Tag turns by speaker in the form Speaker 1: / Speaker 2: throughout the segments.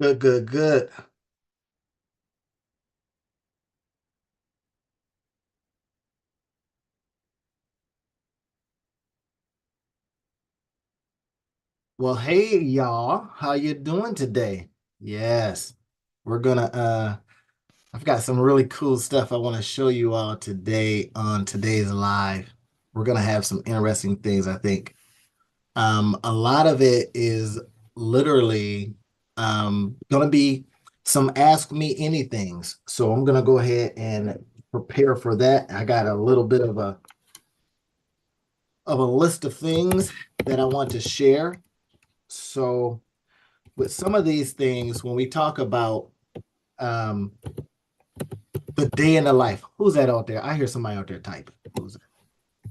Speaker 1: Good, good, good. Well, hey y'all, how you doing today? Yes, we're gonna I've got some really cool stuff I want to show you all today on today's live. We're gonna have some interesting things, I think. A lot of it is literally gonna be some ask me anythings. So I'm gonna go ahead and prepare for that. I got a little bit of a list of things that I want to share. So with some of these things, when we talk about um, the day in the life, who's that out there? I hear somebody out there typing. Who's that?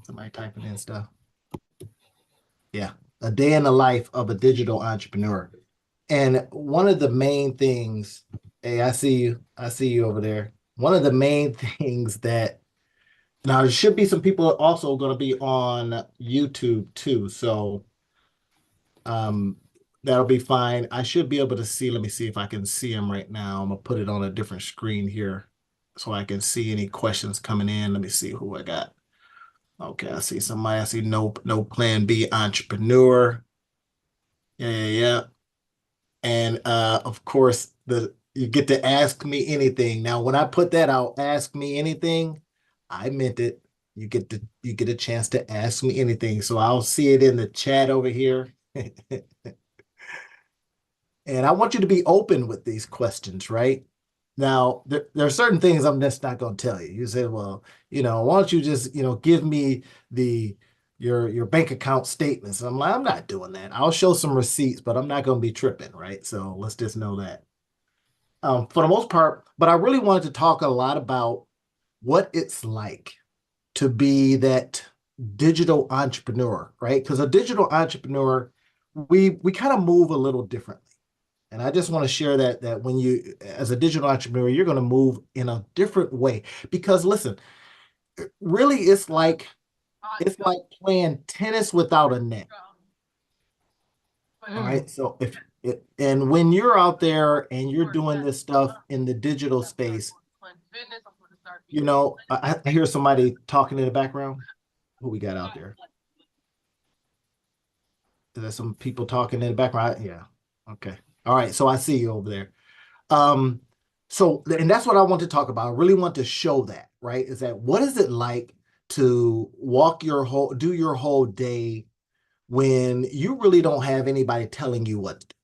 Speaker 1: Somebody typing in stuff. Yeah, a day in the life of a digital entrepreneur. And one of the main things, hey, I see you. I see you over there. One of the main things that now there should be some people also going to be on YouTube too. So Um, that'll be fine. I should be able to see. Let me see if I can see them right now. I'm gonna put it on a different screen here so I can see any questions coming in. Let me see who I got. Okay, I see somebody. I see no plan B entrepreneur. Yeah, yeah, yeah. And of course the you get to ask me anything. Now, when I put that out, ask me anything, I meant it. You get a chance to ask me anything. So I'll see it in the chat over here. And I want you to be open with these questions, right? Now, there are certain things I'm just not going to tell you. You say, well, why don't you just, give me the your bank account statements? And I'm like, I'm not doing that. I'll show some receipts, but I'm not going to be tripping, right? So let's just know that. For the most part, but I really wanted to talk a lot about what it's like to be that digital entrepreneur, right? Because a digital entrepreneur, we kind of move a little differently. And I just want to share that when you, as a digital entrepreneur, you're going to move in a different way. Because listen, really, it's like playing tennis without a net. All right. So if it, and when you're out there and you're doing this stuff in the digital space, I hear somebody talking in the background. Who we got out there? There's some people talking in the background. Yeah. Okay. All right. So I see you over there. Um, and that's what I want to talk about. I really want to show that, right? Is that what is it like to do your whole day when you really don't have anybody telling you what to do?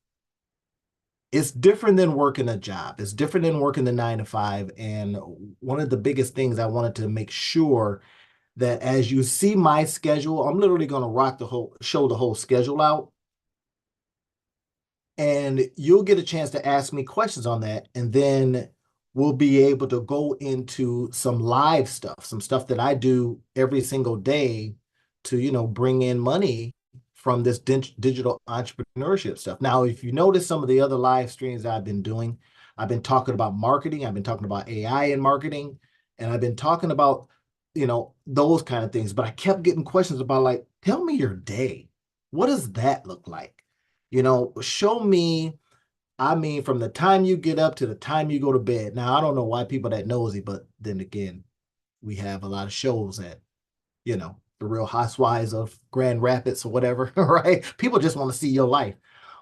Speaker 1: It's different than working a job. It's different than working the 9 to 5. And one of the biggest things I wanted to make sure that as you see my schedule, I'm literally going to show the whole schedule out and you'll get a chance to ask me questions on that. And then we'll be able to go into some live stuff, some stuff that I do every single day to, bring in money from this digital entrepreneurship stuff. Now, if you notice some of the other live streams I've been doing, I've been talking about marketing, I've been talking about AI in marketing, and I've been talking about, those kind of things. But I kept getting questions about like, tell me your day. What does that look like? Show me, I mean, from the time you get up to the time you go to bed. Now, I don't know why people that nosy, but then again, we have a lot of shows that, the Real Housewives of Grand Rapids or whatever, right? People just want to see your life.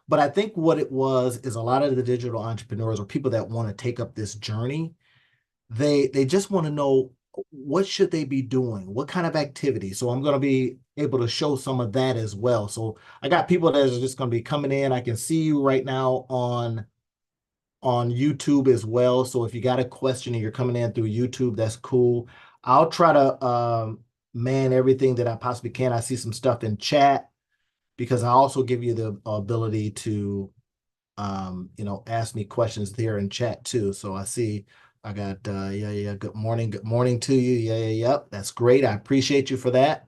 Speaker 1: But I think what it was is a lot of the digital entrepreneurs or people that want to take up this journey, they just want to know what should they be doing, what kind of activity. So I'm going to be able to show some of that as well. So I got people that are just going to be coming in. I can see you right now on YouTube as well. So if you got a question and you're coming in through YouTube, that's cool. I'll try to man everything that I possibly can. I see some stuff in chat because I also give you the ability to ask me questions there in chat too. So I see I got yeah, yeah, good morning to you. Yeah, yeah, yep. That's great. I appreciate you for that.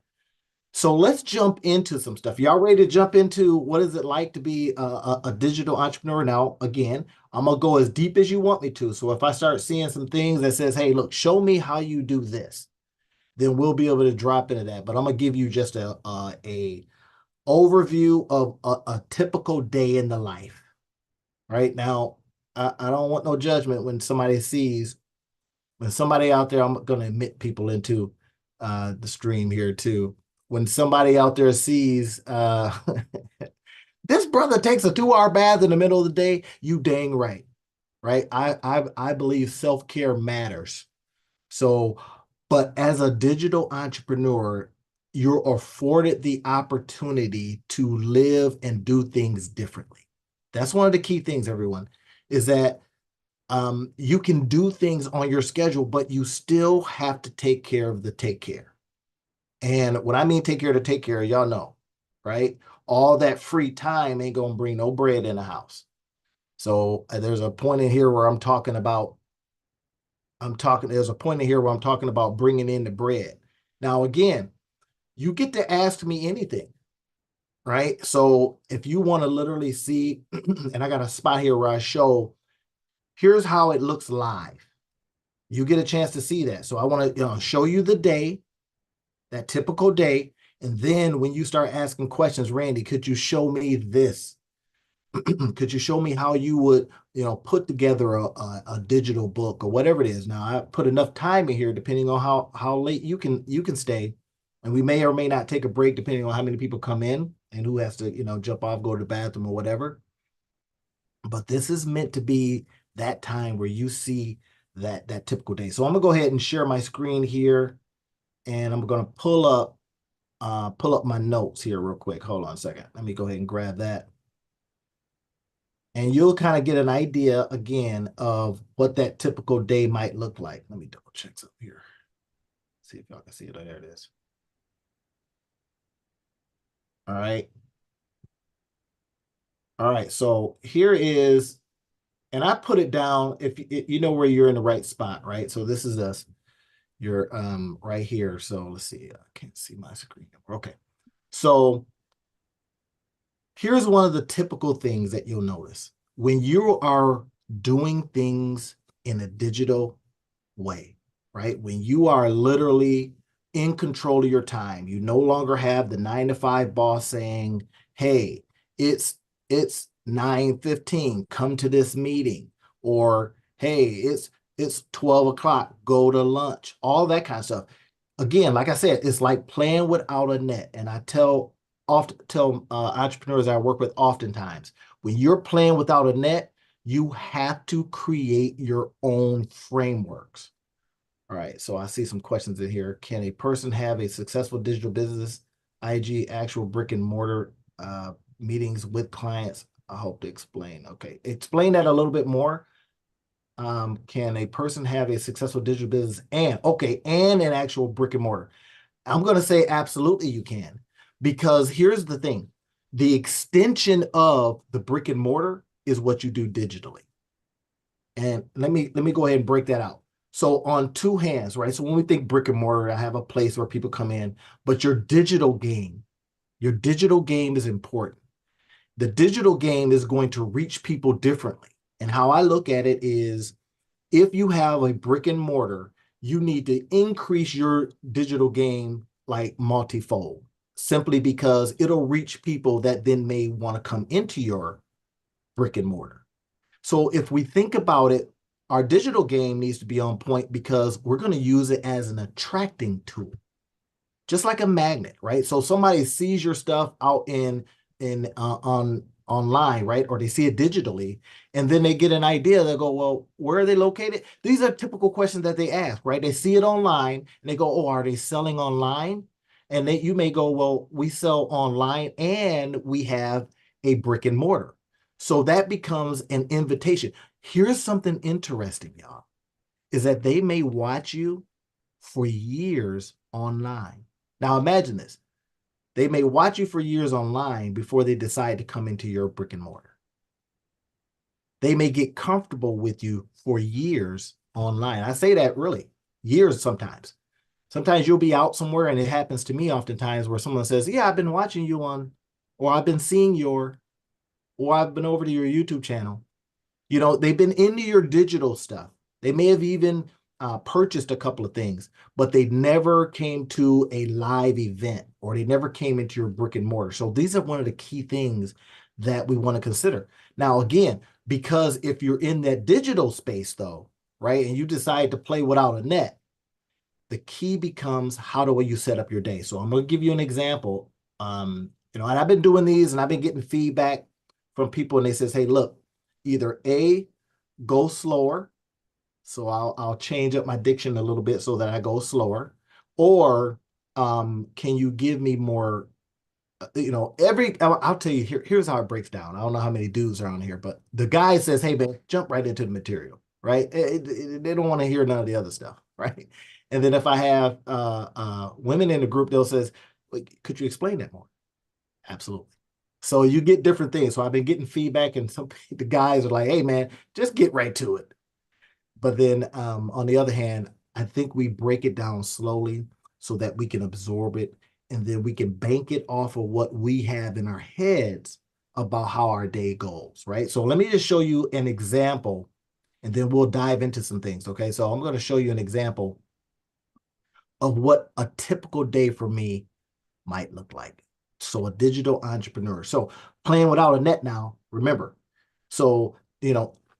Speaker 1: So let's jump into some stuff. Y'all ready to jump into what is it like to be a digital entrepreneur? Now, again, I'm gonna go as deep as you want me to. So if I start seeing some things that says, "Hey, look, show me how you do this," then we'll be able to drop into that. But I'm gonna give you just a overview of a typical day in the life. Right now, I don't want no judgment when somebody sees, when somebody out there, I'm going to admit people into the stream here too. When somebody out there sees this brother takes a 2 hour bath in the middle of the day, you dang right, right? I believe self-care matters. So, but as a digital entrepreneur, you're afforded the opportunity to live and do things differently. That's one of the key things, everyone, is that you can do things on your schedule, but you still have to take care of the take care. And when I mean take care to take care, y'all know, right? All that free time ain't gonna bring no bread in the house. So there's a point in here where there's a point in here where I'm talking about bringing in the bread. Now, again, you get to ask me anything, right? So if you want to literally see, and I got a spot here where I show, here's how it looks live. You get a chance to see that. So I want to show you the day, that typical day. And then when you start asking questions, Randy, could you show me this? Could you show me how you would, put together a digital book or whatever it is? Now I put enough time in here, depending on how late you can stay, and we may or may not take a break depending on how many people come in and who has to, jump off, go to the bathroom or whatever. But this is meant to be that time where you see that typical day. So I'm gonna go ahead and share my screen here, and I'm gonna pull up my notes here real quick. Hold on a second. Let me go ahead and grab that. And you'll kind of get an idea again of what that typical day might look like. Let me double check something here. See if y'all can see it. Oh, there it is. All right. All right. So here is, and I put it down if you know where you're in the right spot, right? So this is us. You're right here. So let's see. I can't see my screen. Okay. So here's one of the typical things that you'll notice when you are doing things in a digital way, right? When you are literally in control of your time, you no longer have the 9 to 5 boss saying, hey, it's 9:15, come to this meeting, or hey, it's 12 o'clock, go to lunch, all that kind of stuff. Again, like I said, it's like playing without a net. And I often tell entrepreneurs I work with oftentimes, when you're playing without a net, you have to create your own frameworks. All right, so I see some questions in here. Can a person have a successful digital business, IG, actual brick and mortar meetings with clients? I hope to explain. Okay, explain that a little bit more. Can a person have a successful digital business and an actual brick and mortar? I'm going to say absolutely you can, because here's the thing. The extension of the brick and mortar is what you do digitally. And let me go ahead and break that out. So on two hands, right? So when we think brick and mortar, I have a place where people come in, but your digital game is important. The digital game is going to reach people differently. And how I look at it is, if you have a brick and mortar, you need to increase your digital game like multifold, simply because it'll reach people that then may want to come into your brick and mortar. So if we think about it, our digital game needs to be on point, because we're going to use it as an attracting tool, just like a magnet, right? So somebody sees your stuff out on online, right? Or they see it digitally, and then they get an idea. They go, well, where are they located? These are typical questions that they ask, right? They see it online and they go, oh, are they selling online? And you may go, well, we sell online and we have a brick and mortar. So that becomes an invitation. Here's something interesting, y'all, is that they may watch you for years online. Now imagine this. They may watch you for years online before they decide to come into your brick and mortar. They may get comfortable with you for years online. I say that really, years sometimes. Sometimes you'll be out somewhere, and it happens to me oftentimes, where someone says, yeah, I've been watching you or I've been seeing or I've been over to your YouTube channel. They've been into your digital stuff. They may have even purchased a couple of things, but they never came to a live event, or they never came into your brick and mortar. So these are one of the key things that we want to consider. Now, again, because if you're in that digital space though, right, and you decide to play without a net, the key becomes how do you set up your day. So I'm going to give you an example. And I've been doing these and I've been getting feedback from people and they says, hey, look, either A, go slower. So I'll change up my diction a little bit so that I go slower. Or can you give me more, I'll tell you, here's how it breaks down. I don't know how many dudes are on here, but the guy says, hey, man, jump right into the material, right? They don't want to hear none of the other stuff, right? And then if I have women in the group, they'll says, could you explain that more? Absolutely. So you get different things. So I've been getting feedback, and the guys are like, hey, man, just get right to it. But then on the other hand, I think we break it down slowly so that we can absorb it and then we can bank it off of what we have in our heads about how our day goes, right? So let me just show you an example and then we'll dive into some things, okay? So I'm going to show you an example of what a typical day for me might look like. So a digital entrepreneur. So playing without a net now, remember. So,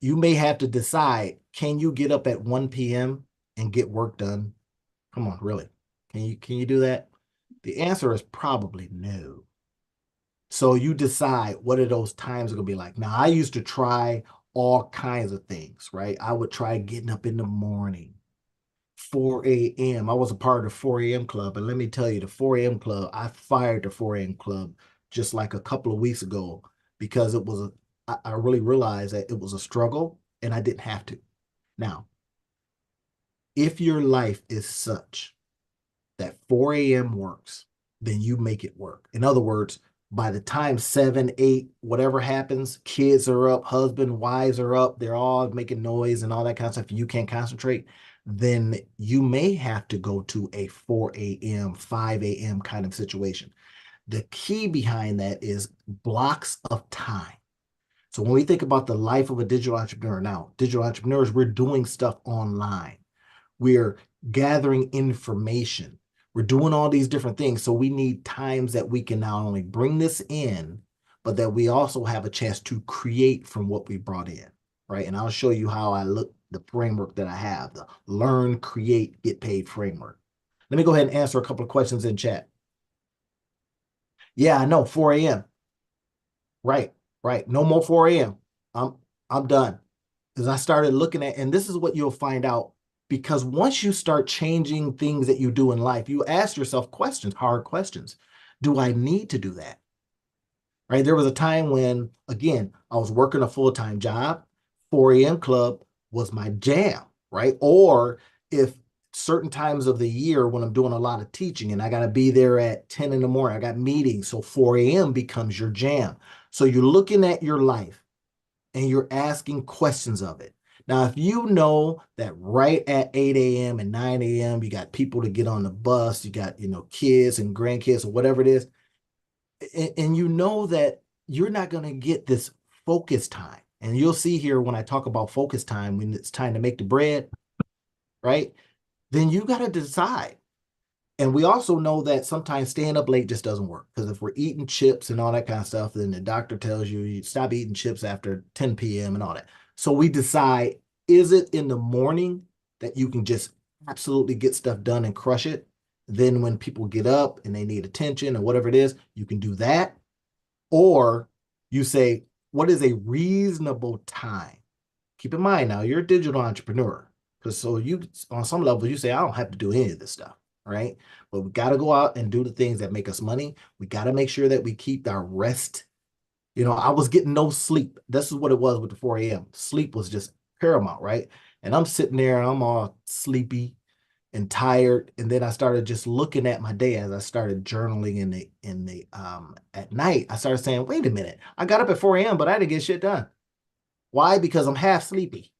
Speaker 1: you may have to decide, can you get up at 1 p.m. and get work done? Come on, really? Can you do that? The answer is probably no. So you decide what are those times are gonna be like. Now, I used to try all kinds of things, right? I would try getting up in the morning, 4 a.m. I was a part of the 4 a.m. club. And let me tell you, the 4 a.m. club, I fired the 4 a.m. club just like a couple of weeks ago because I really realized that it was a struggle and I didn't have to. Now, if your life is such that 4 a.m. works, then you make it work. In other words, by the time 7, 8, whatever happens, kids are up, husband, wives are up, they're all making noise and all that kind of stuff, you can't concentrate, then you may have to go to a 4 a.m., 5 a.m. kind of situation. The key behind that is blocks of time. So when we think about the life of a digital entrepreneur now, digital entrepreneurs, we're doing stuff online. We're gathering information. We're doing all these different things. So we need times that we can not only bring this in, but that we also have a chance to create from what we brought in, right? And I'll show you how I look, the framework that I have, the learn, create, get paid framework. Let me go ahead and answer a couple of questions in chat. Yeah, I know, 4 a.m. Right, right. No more 4 a.m. I'm done. Because I started looking at, and this is what you'll find out, because once you start changing things that you do in life, you ask yourself questions, hard questions. Do I need to do that? Right? There was a time when, again, I was working a full-time job, 4 a.m. club was my jam, right? Or if certain times of the year when I'm doing a lot of teaching and I got to be there at 10 in the morning, I got meetings, so 4 a.m. becomes your jam. So you're looking at your life and you're asking questions of it. Now, if you know that right at 8 a.m. and 9 a.m., you got people to get on the bus, you got, kids and grandkids or whatever it is, and you know that you're not going to get this focus time. And you'll see here when I talk about focus time, when it's time to make the bread, right? Then you got to decide. And we also know that sometimes staying up late just doesn't work because if we're eating chips and all that kind of stuff, then the doctor tells you stop eating chips after 10 p.m. and all that. So we decide, is it in the morning that you can just absolutely get stuff done and crush it? Then when people get up and they need attention or whatever it is, you can do that. Or you say, what is a reasonable time? Keep in mind now, you're a digital entrepreneur. Because so you, on some level, you say, I don't have to do any of this stuff, right? But we got to go out and do the things that make us money. We got to make sure that we keep our rest. I was getting no sleep. This is what it was with the 4 a.m. Sleep was just paramount, right? And I'm sitting there, I'm all sleepy and tired. And then I started just looking at my day as I started journaling in the at night. I started saying, wait a minute, I got up at 4 a.m., but I didn't get shit done. Why? Because I'm half sleepy,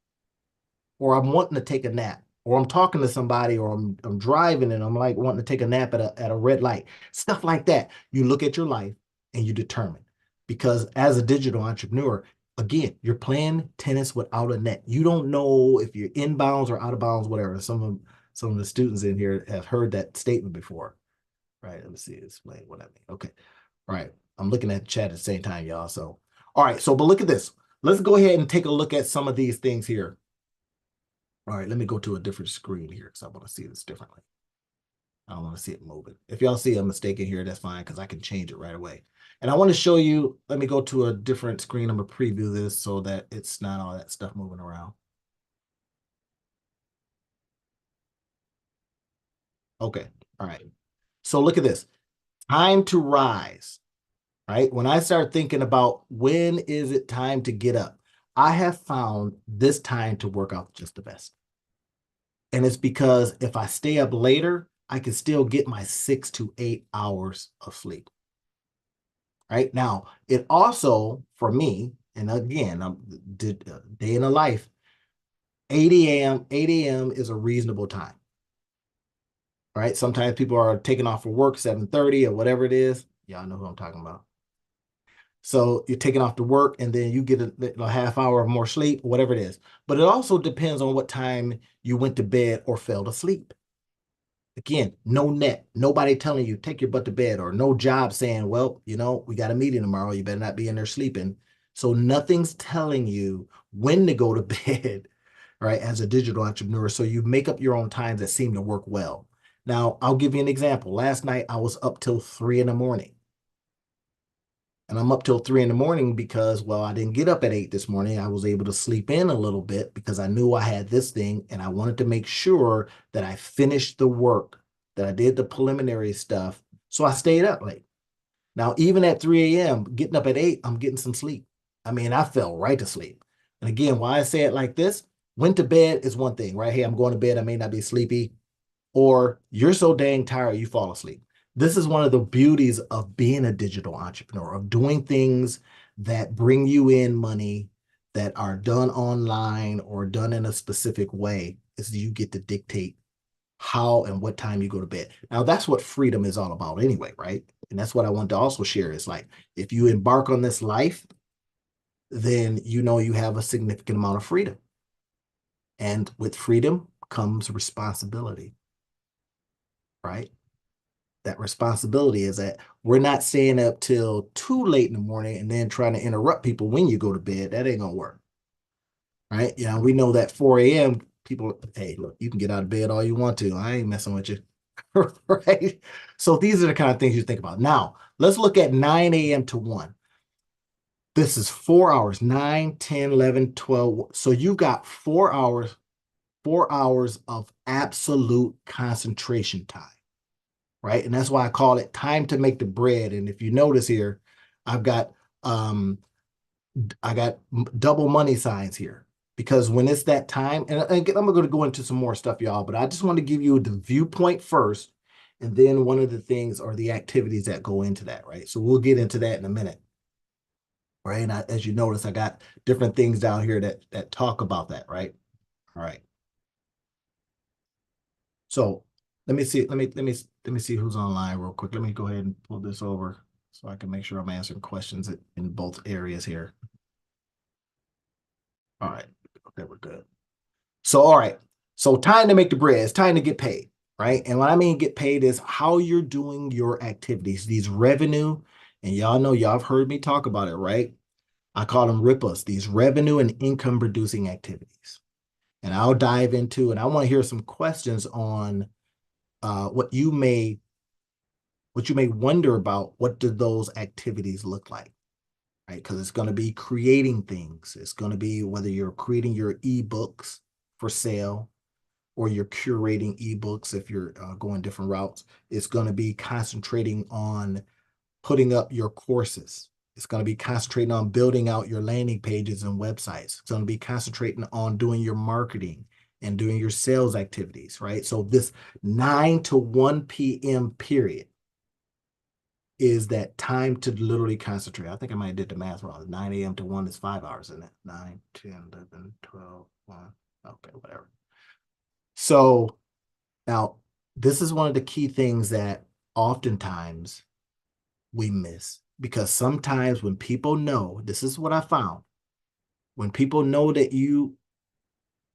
Speaker 1: or I'm wanting to take a nap, or I'm talking to somebody, or I'm driving and I'm like wanting to take a nap at a red light. Stuff like that. You look at your life and you determine. Because as a digital entrepreneur, again, you're playing tennis without a net. You don't know if you're inbounds or out of bounds, whatever. Some of the students in here have heard that statement before. Right. Let me see. Explain what I mean. Okay. All right. I'm looking at the chat at the same time, y'all. So All right, so but look at this. Let's go ahead and take a look at some of these things here. All right, let me go to a different screen here because I want to see this differently. I don't want to see it moving. If y'all see a mistake in here, that's fine because I can change it right away. And I want to show you, let me go to a different screen. I'm going to preview this so that it's not all that stuff moving around. Okay, all right. So look at this. Time to rise, right? When I start thinking about when is it time to get up, I have found this time to work out just the best. And it's because if I stay up later, I can still get my 6 to 8 hours of sleep. Right now, it also, for me, and again, I'm day in a life, 8 a.m. is a reasonable time. Right? Sometimes people are taking off for work 7:30 or whatever it is. Y'all know who I'm talking about. So you're taking off to work and then you get a half hour of more sleep, whatever it is. But it also depends on what time you went to bed or fell asleep. Again, no net, nobody telling you take your butt to bed, or no job saying, well, we got a meeting tomorrow. You better not be in there sleeping. So nothing's telling you when to go to bed, right, as a digital entrepreneur. So you make up your own times that seem to work well. Now, I'll give you an example. Last night, I was up till 3 in the morning. And I'm up till 3 in the morning because, well, I didn't get up at 8 this morning. I was able to sleep in a little bit because I knew I had this thing and I wanted to make sure that I finished the work, that I did the preliminary stuff. So I stayed up late. Now, even at 3 a.m., getting up at 8, I'm getting some sleep. I mean, I fell right to sleep. And again, why I say it like this, went to bed is one thing, right? Hey, I'm going to bed. I may not be sleepy, or you're so dang tired you fall asleep. This is one of the beauties of being a digital entrepreneur, of doing things that bring you in money, that are done online or done in a specific way, is you get to dictate how and what time you go to bed. Now, that's what freedom is all about anyway, right? And that's what I want to also share is like, if you embark on this life, then you have a significant amount of freedom. And with freedom comes responsibility, right? That responsibility is that we're not staying up till too late in the morning and then trying to interrupt people when you go to bed. That ain't gonna work, right? We know that 4 a.m. people, hey, look, you can get out of bed all you want to. I ain't messing with you, right? So these are the kind of things you think about. Now, let's look at 9 a.m. to 1. This is 4 hours, 9, 10, 11, 12. So you've got 4 hours of absolute concentration time, right? And that's why I call it time to make the bread. And if you notice here, I've got um I got double money signs here because when it's that time, and again, I'm going to go into some more stuff, y'all, but I just want to give you the viewpoint first, and then one of the things are the activities that go into that, right? So we'll get into that in a minute, right? And as you notice, I got different things down here that talk about that, right? All right. So let me see. Let me see who's online real quick. Let me go ahead and pull this over so I can make sure I'm answering questions in both areas here. All right. Okay, we're good. So, all right. So time to make the bread. It's time to get paid, right? And what I mean get paid is how you're doing your activities, these revenue, and y'all know y'all have heard me talk about it, right? I call them RIPAs, these revenue and income producing activities. And I'll dive into, and I want to hear some questions on what you may wonder about. What do those activities look like, right? Because it's going to be creating things. It's going to be whether you're creating your ebooks for sale or you're curating ebooks if you're going different routes. It's going to be concentrating on putting up your courses. It's going to be concentrating on building out your landing pages and websites. It's going to be concentrating on doing your marketing and doing your sales activities, right? So this 9 to 1 p.m. period is that time to literally concentrate. I think I might have did the math wrong. 9 a.m. to 1 is 5 hours, isn't it? 9, 10, 11, 12, 1. Okay, whatever. So now this is one of the key things that oftentimes we miss, because sometimes when people know, this is what I found, when people know that you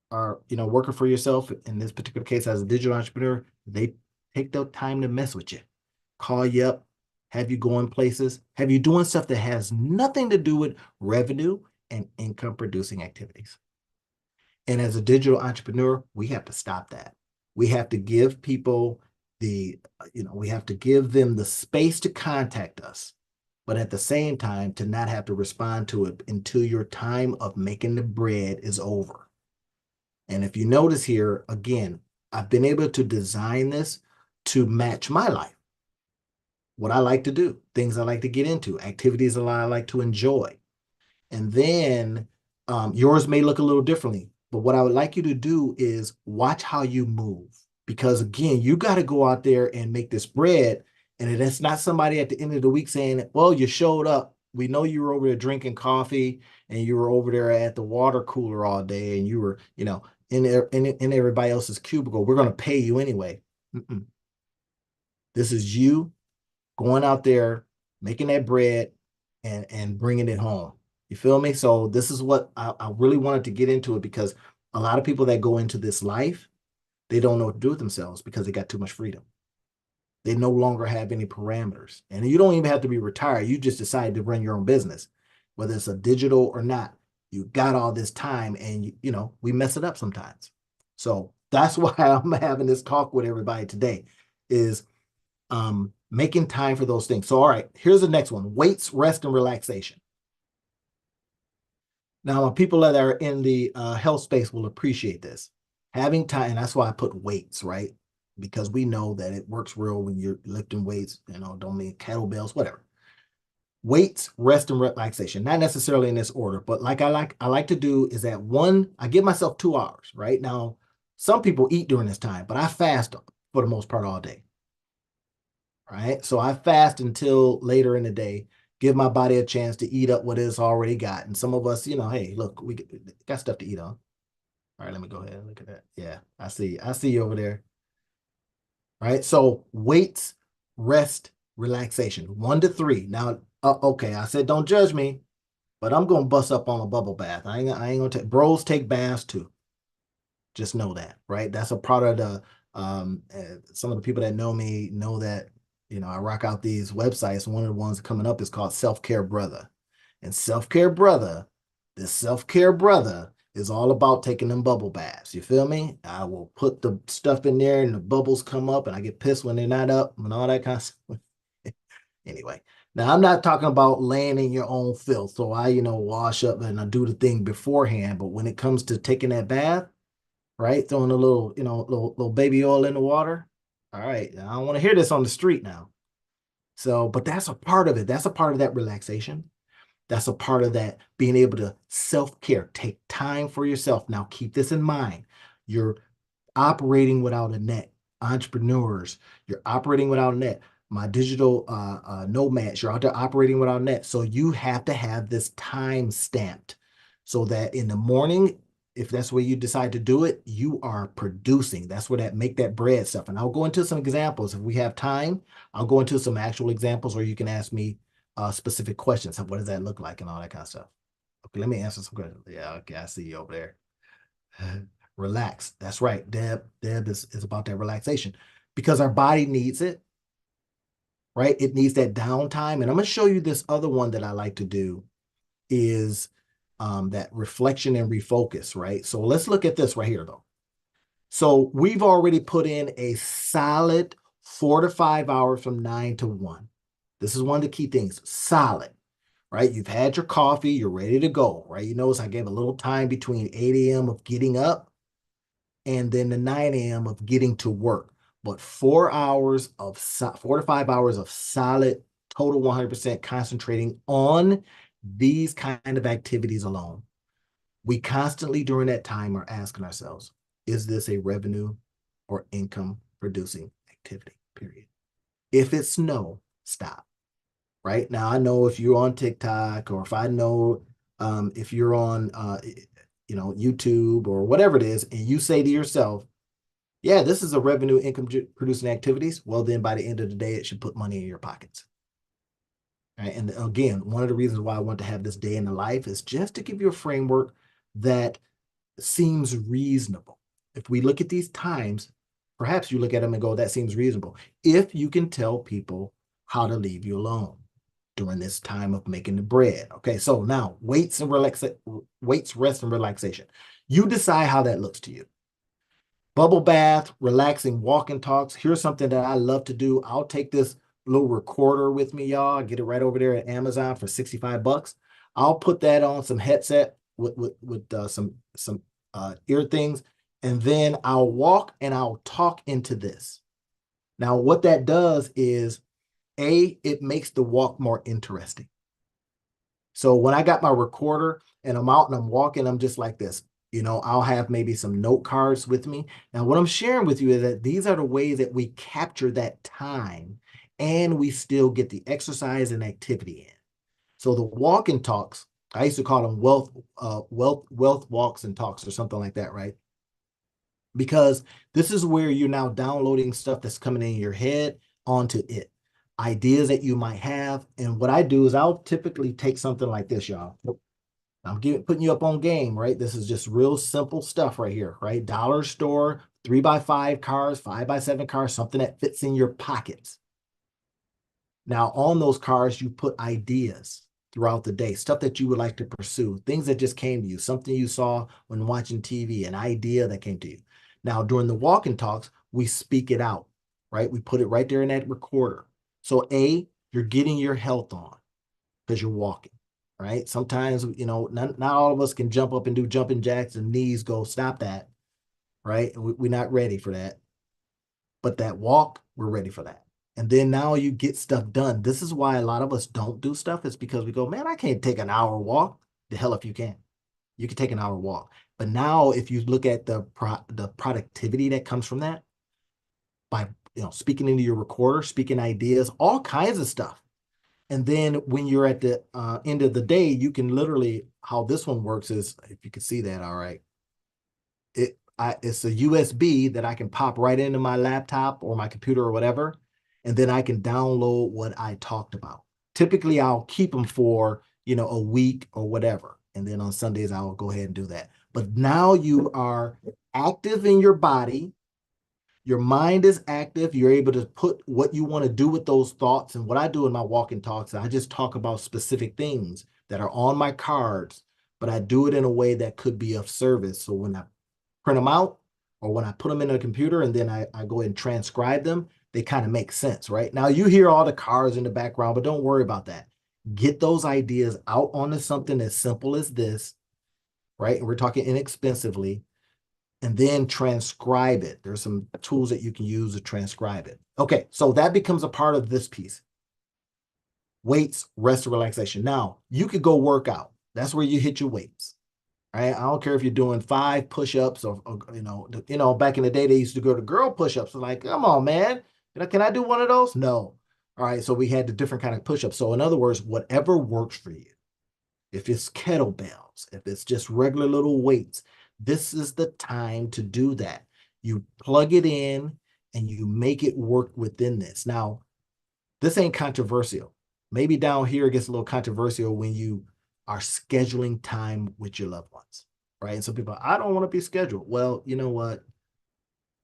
Speaker 1: are, working for yourself, in this particular case as a digital entrepreneur, they take the time to mess with you, call you up, Have you going places? Have you doing stuff that has nothing to do with revenue and income producing activities? And as a digital entrepreneur, we have to stop that. We have to give people we have to give them the space to contact us, but at the same time, to not have to respond to it until your time of making the bread is over. And if you notice here, again, I've been able to design this to match my life, what I like to do, things I like to get into, activities that I like to enjoy. And then yours may look a little differently. But what I would like you to do is watch how you move. Because again, you got to go out there and make this bread. And it's not somebody at the end of the week saying, well, you showed up. We know you were over there drinking coffee and you were over there at the water cooler all day and you were, in there in everybody else's cubicle. We're going to pay you anyway. Mm-mm. This is you going out there, making that bread and bringing it home. You feel me? So this is what I really wanted to get into it, because a lot of people that go into this life, they don't know what to do with themselves because they got too much freedom. They no longer have any parameters. And you don't even have to be retired. You just decide to run your own business, whether it's a digital or not. You got all this time and, we mess it up sometimes. So that's why I'm having this talk with everybody today is making time for those things. So, all right, here's the next one: weights, rest, and relaxation. Now, people that are in the health space will appreciate this. Having time, and that's why I put weights, right? Because we know that it works real when you're lifting weights, don't mean kettlebells, whatever. Weights, rest, and relaxation. Not necessarily in this order, but I like to do is at I give myself 2 hours, right? Now, some people eat during this time, but I fast for the most part all day. Right? So I fast until later in the day, give my body a chance to eat up what it's already got. And some of us, hey, look, we got stuff to eat on. All right, let me go ahead and look at that. Yeah, I see you over there. Right? So weights, rest, relaxation, 1 to 3. Now, okay, I said don't judge me, but I'm gonna bust up on a bubble bath. I ain't gonna take bros take baths too. Just know that, right? That's a part of the some of the people that know me know that I rock out these websites. One of the ones coming up is called Self-Care Brother. And Self-Care Brother, this Self-Care Brother is all about taking them bubble baths. You feel me? I will put the stuff in there and the bubbles come up and I get pissed when they're not up and all that kind of stuff. Anyway, now I'm not talking about laying in your own filth. So I, wash up and I do the thing beforehand. But when it comes to taking that bath, right? Throwing a little, little baby oil in the water. All right. I don't want to hear this on the street now. So, but that's a part of it. That's a part of that relaxation. That's a part of that being able to self-care, take time for yourself. Now, keep this in mind. You're operating without a net. Entrepreneurs, you're operating without a net. My digital nomads, you're out there operating without a net. So you have to have this time stamped so that in the morning, if that's where you decide to do it, you are producing. That's where that make that bread stuff. And I'll go into some examples. If we have time, I'll go into some actual examples, or you can ask me specific questions. What does that look like and all that kind of stuff. Okay, let me answer some questions. Yeah, okay, I see you over there. Relax. That's right. Deb is about that relaxation because our body needs it, right? It needs that downtime. And I'm going to show you this other one that I like to do is that reflection and refocus, right? So let's look at this right here, though. So we've already put in a solid 4 to 5 hours from 9 to 1. This is one of the key things, solid, right? You've had your coffee, you're ready to go, right? You notice I gave a little time between 8 a.m. of getting up and then the 9 a.m. of getting to work. But 4 hours of 4 to 5 hours of solid, total 100% concentrating on these kind of activities alone. We constantly during that time are asking ourselves, is this a revenue or income producing activity, period? If it's no, stop. Right now, I know if you're on TikTok or if I know if you're on YouTube or whatever it is, and you say to yourself, yeah, this is a revenue income producing activities, well, then by the end of the day, it should put money in your pockets. Right? And again, one of the reasons why I want to have this day in the life is just to give you a framework that seems reasonable. If we look at these times, perhaps you look at them and go, that seems reasonable. If you can tell people how to leave you alone during this time of making the bread. Okay, so now weights, rest, and relaxation. You decide how that looks to you. Bubble bath, relaxing walking talks. Here's something that I love to do. I'll take this little recorder with me, y'all. I get it right over there at Amazon for 65 bucks. I'll put that on some headset with some ear things, and then I'll walk and I'll talk into this. Now, what that does is, it makes the walk more interesting. So when I got my recorder and I'm out and I'm walking, I'm just like this. I'll have maybe some note cards with me. Now, what I'm sharing with you is that these are the ways that we capture that time and we still get the exercise and activity in. So the walk and talks, I used to call them wealth walks and talks or something like that, right? Because this is where you're now downloading stuff that's coming in your head onto it, ideas that you might have. And what I do is I'll typically take something like this, y'all. I'm putting you up on game, right? This is just real simple stuff right here, right? Dollar store, 3x5 cars, 5x7 cars, something that fits in your pockets. Now, on those cars, you put ideas throughout the day, stuff that you would like to pursue, things that just came to you, something you saw when watching TV, an idea that came to you. Now, during the walk and talks, we speak it out, right? We put it right there in that recorder. So you're getting your health on because you're walking, right? Sometimes, not all of us can jump up and do jumping jacks and knees go, stop that, right? We're not ready for that. But that walk, we're ready for that. And then now you get stuff done. This is why a lot of us don't do stuff. It's because we go, man, I can't take an hour walk. The hell if you can. You can take an hour walk. But now if you look at the productivity that comes from that, by speaking into your recorder, speaking ideas, all kinds of stuff. And then when you're at the end of the day, you can literally, how this one works is, if you can see that, all right, it's a USB that I can pop right into my laptop or my computer or whatever, and then I can download what I talked about. Typically, I'll keep them for, a week or whatever. And then on Sundays, I'll go ahead and do that. But now you are active in your body. Your mind is active. You're able to put what you want to do with those thoughts. And what I do in my walking talks, I just talk about specific things that are on my cards, but I do it in a way that could be of service. So when I print them out or when I put them in a computer and then I go ahead and transcribe them, they kind of make sense, right? Now you hear all the cars in the background, but don't worry about that. Get those ideas out onto something as simple as this, right? And we're talking inexpensively, and then transcribe it. There's some tools that you can use to transcribe it. Okay, so that becomes a part of this piece. Weights, rest, and relaxation. Now, you could go work out. That's where you hit your weights. Right? I don't care if you're doing 5 push-ups or back in the day, they used to go to girl push-ups. Like, come on, man. Can I do one of those? No. All right. So we had the different kind of push-ups. So in other words, whatever works for you. If it's kettlebells, if it's just regular little weights, this is the time to do that. You plug it in and you make it work within this. Now, this ain't controversial. Maybe down here it gets a little controversial when you are scheduling time with your loved ones, right? And some people, I don't want to be scheduled. Well, you know what?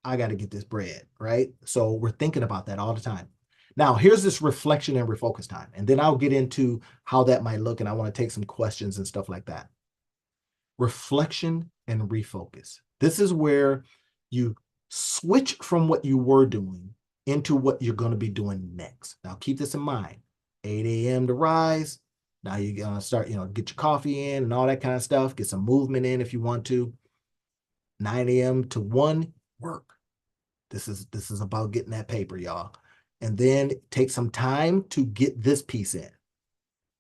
Speaker 1: I got to get this bread, right? So we're thinking about that all the time. Now, here's this reflection and refocus time. And then I'll get into how that might look. And I want to take some questions and stuff like that. Reflection and refocus. This is where you switch from what you were doing into what you're going to be doing next. Now, keep this in mind. 8 a.m. to rise. Now you're going to start, get your coffee in and all that kind of stuff. Get some movement in if you want to. 9 a.m. to 1, work. This is about getting that paper, y'all. And then take some time to get this piece in.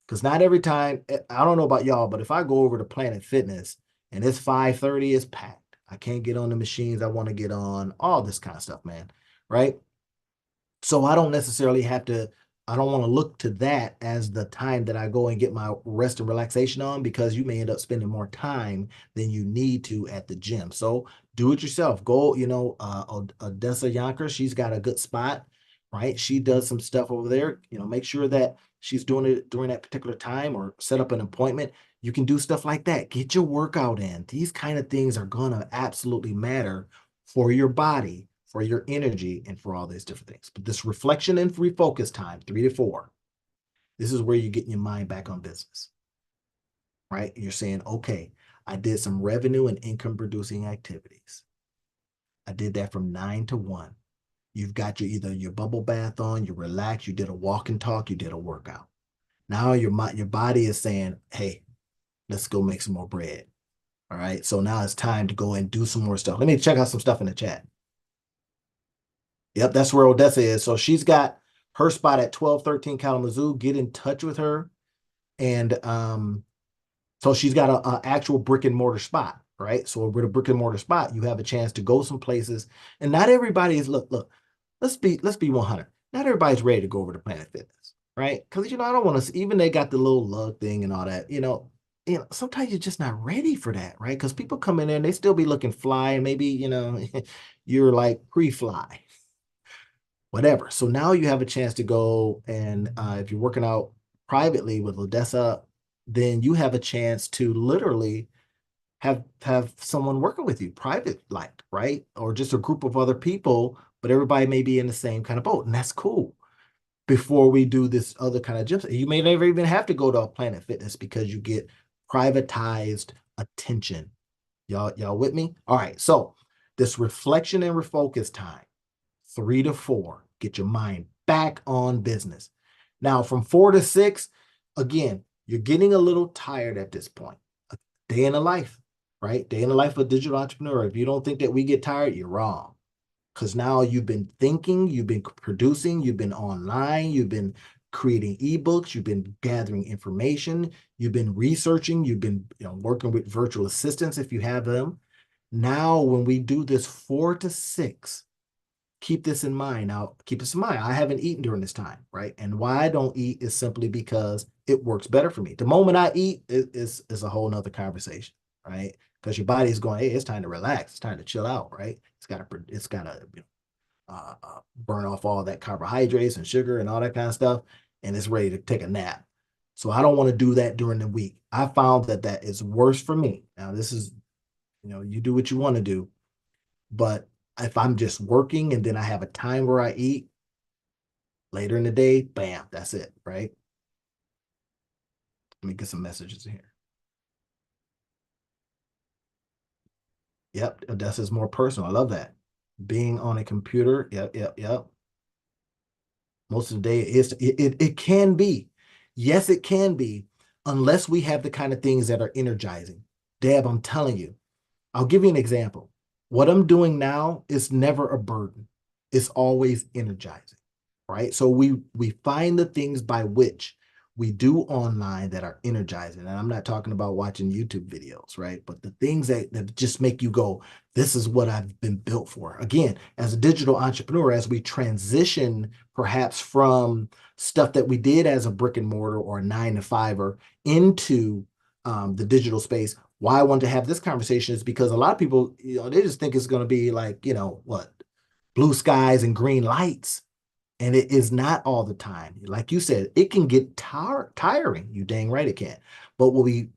Speaker 1: Because not every time, I don't know about y'all, but if I go over to Planet Fitness and it's 5:30, it's packed. I can't get on the machines I want to get on, all this kind of stuff, man, right? So I don't necessarily I don't want to look to that as the time that I go and get my rest and relaxation on, because you may end up spending more time than you need to at the gym. So do it yourself. Go, Odessa Yonker, she's got a good spot, right? She does some stuff over there. Make sure that she's doing it during that particular time or set up an appointment. You can do stuff like that. Get your workout in. These kind of things are going to absolutely matter for your body, for your energy, and for all these different things. But this reflection and refocus time, 3 to 4, this is where you're getting your mind back on business, right? You're saying, okay, I did some revenue and income producing activities. I did that from 9 to 1. You've got your either your bubble bath on, you relax, you did a walk and talk, you did a workout. Now your body is saying, hey, let's go make some more bread. All right. So now it's time to go and do some more stuff. Let me check out some stuff in the chat. Yep, that's where Odessa is. So she's got her spot at 1213 Kalamazoo. Get in touch with her. And so she's got a actual brick and mortar spot, right? So with a brick and mortar spot, you have a chance to go some places. And not everybody is, look, let's be 100. Not everybody's ready to go over to Planet Fitness, right? Because I don't want to, even they got the little lug thing and all that, sometimes you're just not ready for that, right? Because people come in there and they still be looking fly, and maybe, you're like pre-fly, whatever. So now you have a chance to go, and if you're working out privately with Odessa, then you have a chance to literally have someone working with you private, like, right? Or just a group of other people, but everybody may be in the same kind of boat, and that's cool. Before we do this other kind of gym, you may never even have to go to a Planet Fitness because you get privatized attention. Y'all with me? All right. So this reflection and refocus time, 3 to 4, get your mind back on business. Now from 4 to 6, again, you're getting a little tired at this point. A day in a life, right? Day in the life of a digital entrepreneur. If you don't think that we get tired, you're wrong. Because now you've been thinking, you've been producing, you've been online, you've been creating ebooks, you've been gathering information, you've been researching, you've been working with virtual assistants if you have them. Now, when we do this 4 to 6, keep this in mind. Now, keep this in mind. I haven't eaten during this time, right? And why I don't eat is simply because it works better for me. The moment I eat is a whole nother conversation, right? Because your body is going, hey, it's time to relax. It's time to chill out, right? It's gotta burn off all that carbohydrates and sugar and all that kind of stuff, and it's ready to take a nap. So I don't want to do that during the week. I found that is worse for me. Now, this is, you do what you want to do, but if I'm just working and then I have a time where I eat later in the day, bam, that's it, right? Let me get some messages here. Yep, Odessa's more personal. I love that. Being on a computer. Yep. Most of the day it can be. Yes, it can be, unless we have the kind of things that are energizing. Deb, I'm telling you, I'll give you an example. What I'm doing now is never a burden. It's always energizing, right? So we find the things by which we do online that are energizing. And I'm not talking about watching YouTube videos, right? But the things that just make you go, this is what I've been built for. Again, as a digital entrepreneur, as we transition perhaps from stuff that we did as a brick and mortar or a 9 to 5er into the digital space, why I wanted to have this conversation is because a lot of people, they just think it's going to be like, what, blue skies and green lights. And it is not all the time. Like you said, it can get tiring. You dang right it can. But what we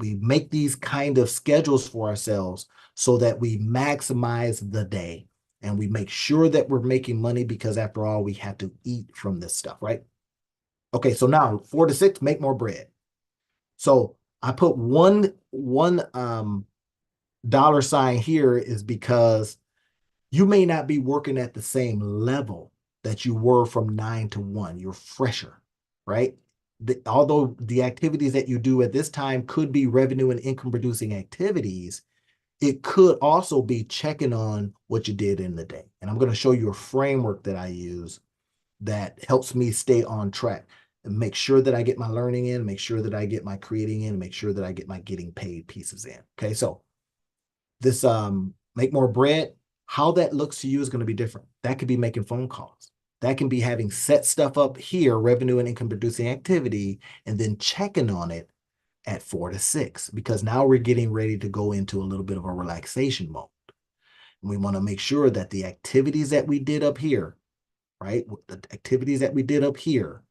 Speaker 1: make these kind of schedules for ourselves so that we maximize the day and we make sure that we're making money, because after all, we have to eat from this stuff, right? Okay, so now 4 to 6, make more bread. So I put one dollar sign here is because you may not be working at the same level that you were from 9 to 1. You're fresher, right? Although the activities that you do at this time could be revenue and income producing activities, it could also be checking on what you did in the day. And I'm going to show you a framework that I use that helps me stay on track and make sure that I get my learning in, make sure that I get my creating in, make sure that I get my getting paid pieces in. Okay, so this make more bread, how that looks to you is going to be different. That could be making phone calls. That can be having set stuff up here, revenue and income producing activity, and then checking on it at 4 to 6, because now we're getting ready to go into a little bit of a relaxation mode. And we want to make sure that the activities that we did up here, right? The activities that we did up here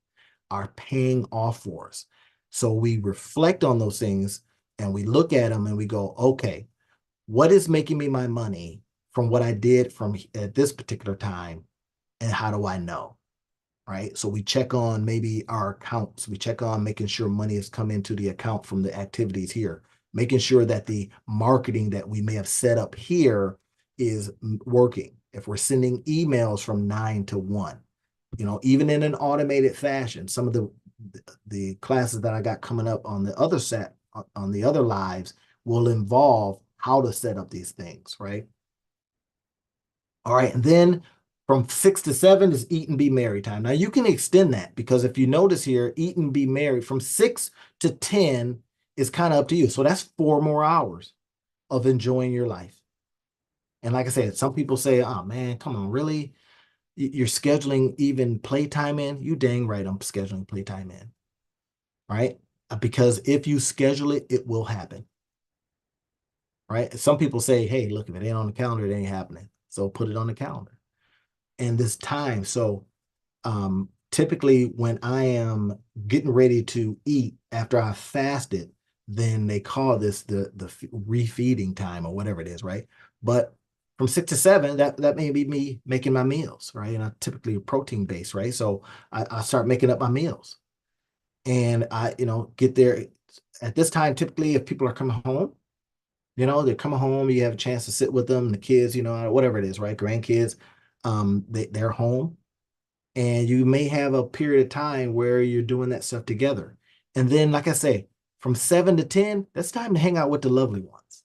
Speaker 1: are paying off for us. So we reflect on those things and we look at them and we go, okay, what is making me my money from what I did from at this particular time, and how do I know? Right. So we check on maybe our accounts. We check on making sure money has come into the account from the activities here, making sure that the marketing that we may have set up here is working. If we're sending emails from 9 to 1, even in an automated fashion, some of the classes that I got coming up on the other set on the other lives will involve how to set up these things, right? All right, and then from 6 to 7 is eat and be merry time. Now you can extend that because if you notice here, eat and be merry from 6 to 10 is kind of up to you. So that's 4 more hours of enjoying your life. And like I said, some people say, oh man, come on, really? You're scheduling even playtime in? You dang right, I'm scheduling playtime in, right? Because if you schedule it, it will happen, right? Some people say, hey, look, if it ain't on the calendar, it ain't happening. So put it on the calendar. And this time, so typically when I am getting ready to eat after I fasted, then they call this the refeeding time or whatever it is, right? But from 6 to 7, that may be me making my meals, right? And I typically protein based, right? So I start making up my meals, and I get there at this time. Typically, if people are coming home, they're coming home, you have a chance to sit with them, the kids, whatever it is, right? Grandkids, they're home, and you may have a period of time where you're doing that stuff together. And then, like I say, from 7 to 10, that's time to hang out with the lovely ones,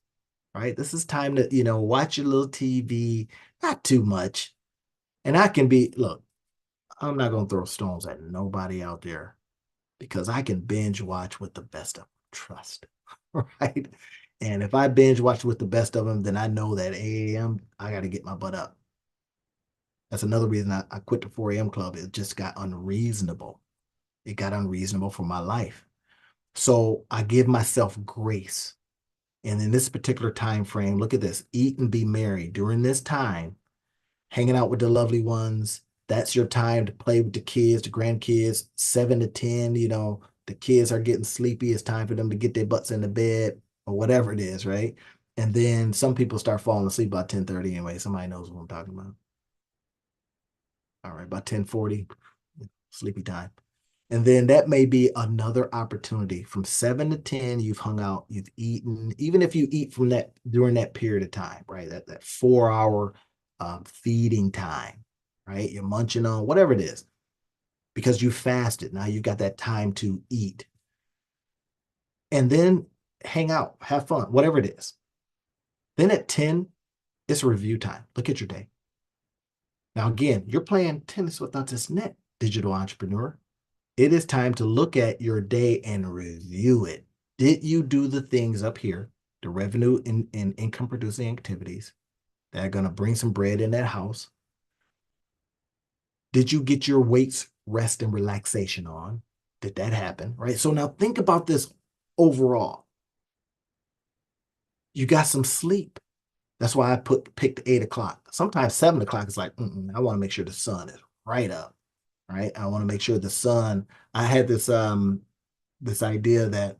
Speaker 1: right? This is time to, watch your little TV, not too much. And I can be, look, I'm not going to throw stones at nobody out there because I can binge watch with the best of them, trust, right? And if I binge watch with the best of them, then I know that 8 a.m., I got to get my butt up. That's another reason I quit the 4 a.m. club. It just got unreasonable. It got unreasonable for my life. So I give myself grace. And in this particular time frame, look at this, eat and be merry. During this time, hanging out with the lovely ones, that's your time to play with the kids, the grandkids. 7 to 10, the kids are getting sleepy. It's time for them to get their butts in the bed or whatever it is, right? And then some people start falling asleep by 10:30 anyway. Somebody knows what I'm talking about. All right, by 10:40, sleepy time. And then that may be another opportunity. From 7 to 10, you've hung out, you've eaten, even if you eat from that during that period of time, right? That 4 hour feeding time, right? You're munching on whatever it is because you fasted. Now you've got that time to eat and then hang out, have fun, whatever it is. Then at 10, it's review time. Look at your day. Now, again, you're playing tennis with us, isn't it, digital entrepreneur? It is time to look at your day and review it. Did you do the things up here, the revenue and income producing activities that are going to bring some bread in that house? Did you get your weights, rest, and relaxation on? Did that happen? Right. So now think about this overall. You got some sleep. That's why I picked 8 o'clock. Sometimes 7 o'clock is like, I want to make sure the sun is right up. Right. I want to make sure the sun. I had this idea that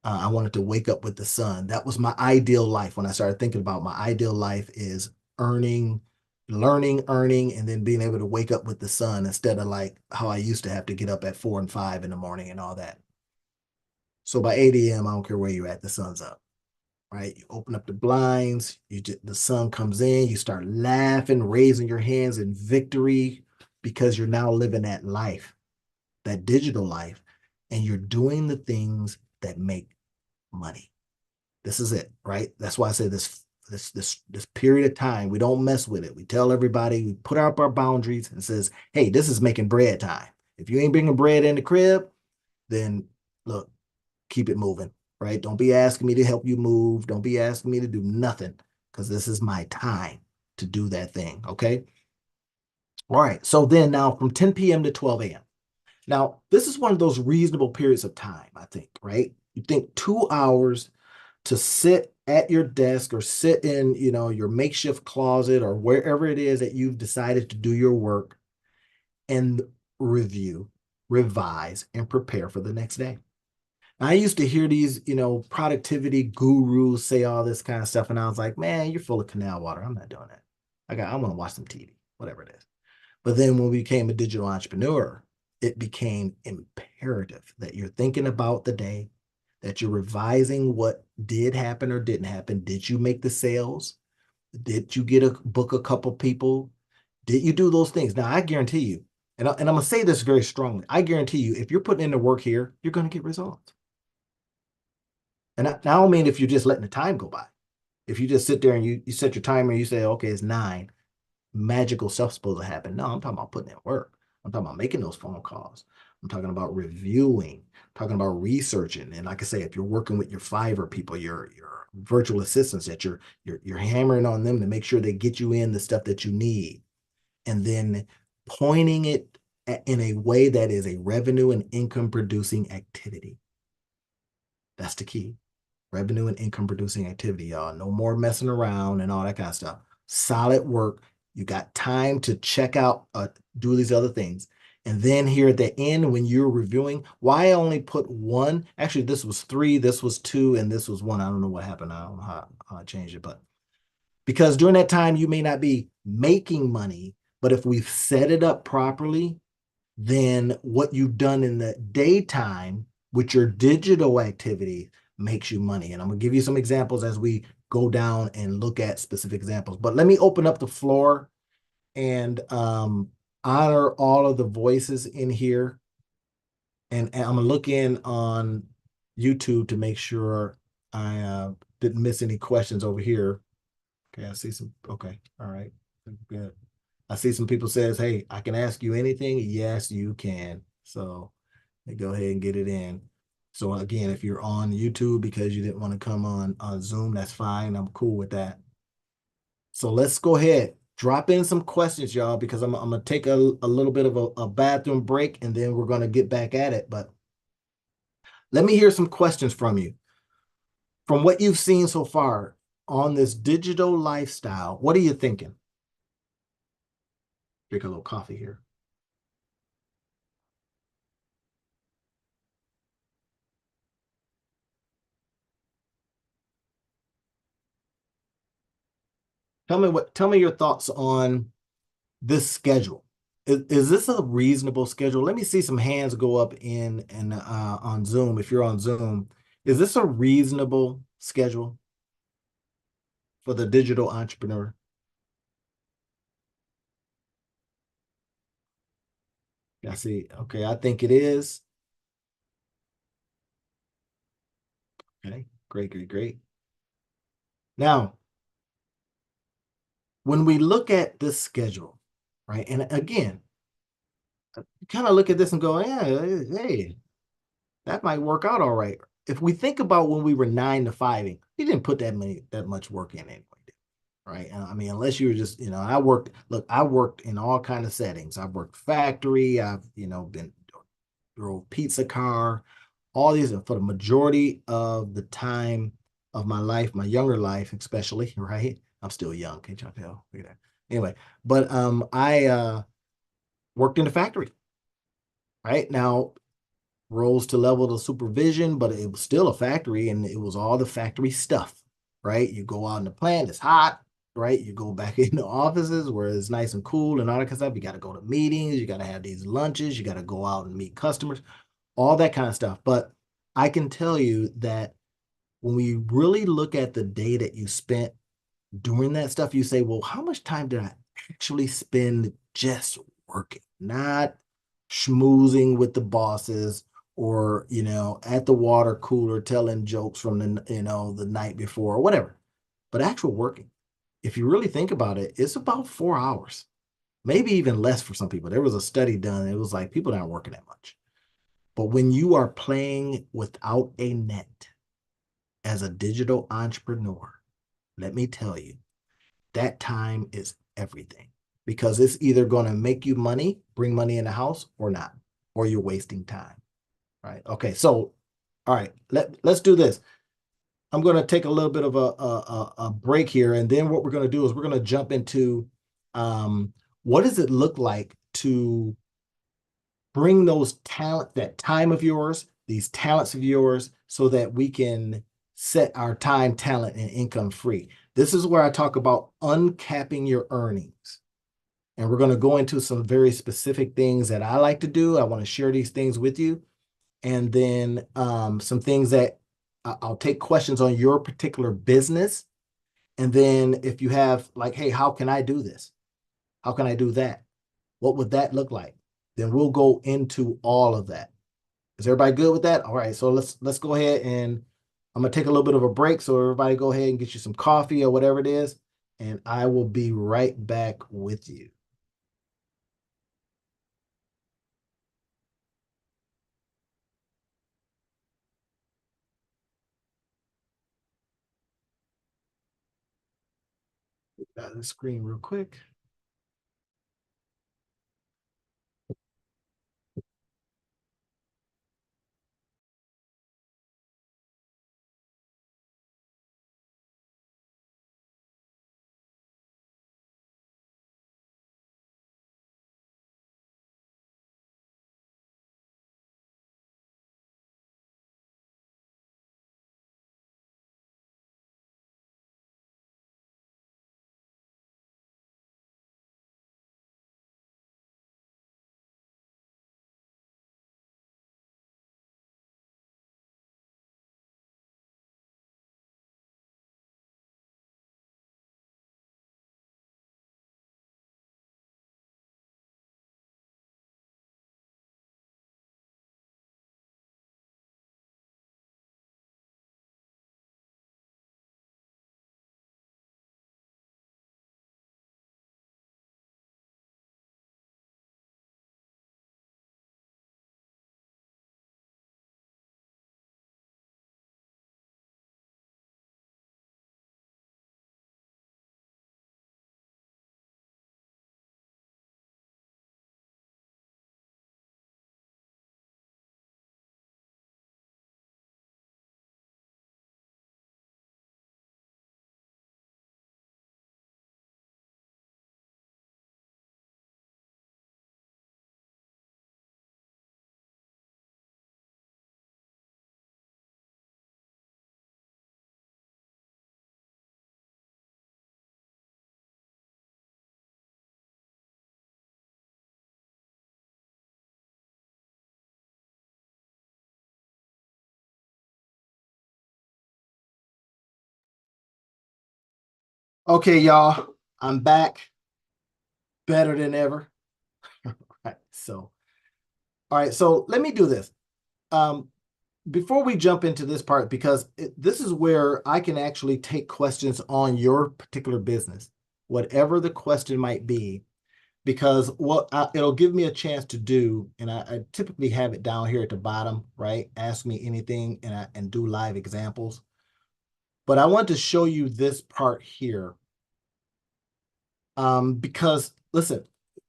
Speaker 1: I wanted to wake up with the sun. That was my ideal life. When I started thinking about my ideal life is earning, learning, earning, and then being able to wake up with the sun instead of like how I used to have to get up at 4 and 5 in the morning and all that. So by 8 a.m., I don't care where you're at, the sun's up, right? You open up the blinds, the sun comes in, you start laughing, raising your hands in victory because you're now living that life, that digital life, and you're doing the things that make money. This is it, right? That's why I say this period of time, we don't mess with it. We tell everybody, we put up our boundaries and says, hey, this is making bread time. If you ain't bringing bread in the crib, then look, keep it moving, right? Don't be asking me to help you move. Don't be asking me to do nothing because this is my time to do that thing, okay? All right, so then now from 10 p.m. to 12 a.m. Now, this is one of those reasonable periods of time, I think, right? You think 2 hours to sit at your desk or sit in, your makeshift closet or wherever it is that you've decided to do your work and review, revise, and prepare for the next day. I used to hear these, productivity gurus say all this kind of stuff, and I was like, man, you're full of canal water. I'm not doing that. I want to watch some TV, whatever it is. But then when we became a digital entrepreneur, it became imperative that you're thinking about the day, that you're revising what did happen or didn't happen. Did you make the sales? Did you get a book a couple people? Did you do those things? Now I guarantee you, and I'm gonna say this very strongly. I guarantee you, if you're putting in the work here, you're gonna get results. And I don't mean if you're just letting the time go by. If you just sit there and you set your timer and you say, okay, it's 9, magical stuff's supposed to happen. No, I'm talking about putting in work. I'm talking about making those phone calls. I'm talking about reviewing, talking about researching. And like I say, if you're working with your Fiverr people, your virtual assistants, that you're hammering on them to make sure they get you in the stuff that you need, and then pointing it in a way that is a revenue and income producing activity. That's the key. Revenue and income producing activity, y'all. No more messing around and all that kind of stuff. Solid work. You got time to check out, do these other things. And then here at the end, when you're reviewing, why I only put one, actually, this was 3, this was 2, and this was 1. I don't know what happened. I don't know how I changed it, but because during that time, you may not be making money, but if we've set it up properly, then what you've done in the daytime with your digital activity makes you money. And I'm going to give you some examples as we go down and look at specific examples. But let me open up the floor and honor all of the voices in here. And I'm going to look in on YouTube to make sure I didn't miss any questions over here. Okay, I see some. Okay, all right, good. I see some people says, "Hey, I can ask you anything." Yes, you can. So go ahead and get it in. So again, if you're on YouTube because you didn't want to come on Zoom, that's fine. I'm cool with that. So let's go ahead. Drop in some questions, y'all, because I'm gonna take a little bit of a bathroom break and then we're gonna get back at it. But let me hear some questions from you. From what you've seen so far on this digital lifestyle, what are you thinking? Drink a little coffee here. Tell me your thoughts on this schedule. Is this a reasonable schedule? Let me see some hands go up in and on Zoom. If you're on Zoom, is this a reasonable schedule for the digital entrepreneur? I see. Okay, I think it is. Okay, great, great, great. Now, when we look at this schedule, right? And again, kind of look at this and go, yeah, hey, that might work out all right. If we think about when we were 9 to 5, we didn't put that much work in anyway, right? I mean, unless you were just, I worked in all kind of settings. I've worked factory. I've, been drove pizza car, all these for the majority of the time of my life, my younger life, especially, right? I'm still young, can't y'all tell? Look at that. Anyway, but I worked in the factory, right? Now rose to level of supervision, but it was still a factory and it was all the factory stuff, right? You go out in the plant, it's hot, right? You go back in the offices where it's nice and cool and all that kind of stuff. You got to go to meetings, you got to have these lunches, you got to go out and meet customers, all that kind of stuff. But I can tell you that when we really look at the day that you spent doing that stuff, you say, well, how much time did I actually spend just working, not schmoozing with the bosses or, at the water cooler telling jokes from the night before or whatever, but actual working. If you really think about it, it's about 4 hours, maybe even less for some people. There was a study done. It was like people aren't working that much. But when you are playing without a net as a digital entrepreneur, let me tell you, that time is everything because it's either going to make you money, bring money in the house or not, or you're wasting time. Right. Okay. So, all right, let's do this. I'm going to take a little bit of a break here. And then what we're going to do is we're going to jump into what does it look like to bring those talent, that time of yours these talents of yours so that we can set our time, talent, and income free. This is where I talk about uncapping your earnings. And we're going to go into some very specific things that I like to do. I want to share these things with you. And then some things that I'll take questions on your particular business. And then if you have like, hey, how can I do this? How can I do that? What would that look like? Then we'll go into all of that. Is everybody good with that? All right, so let's go ahead and I'm gonna take a little bit of a break. So everybody go ahead and get you some coffee or whatever it is, and I will be right back with you. Got the screen real quick. Okay, y'all, I'm back better than ever. Right, so, all right, so let me do this. Before we jump into this part, because this is where I can actually take questions on your particular business, whatever the question might be, because it'll give me a chance to do, and I typically have it down here at the bottom, right? Ask me anything and do live examples. But I want to show you this part here, because listen,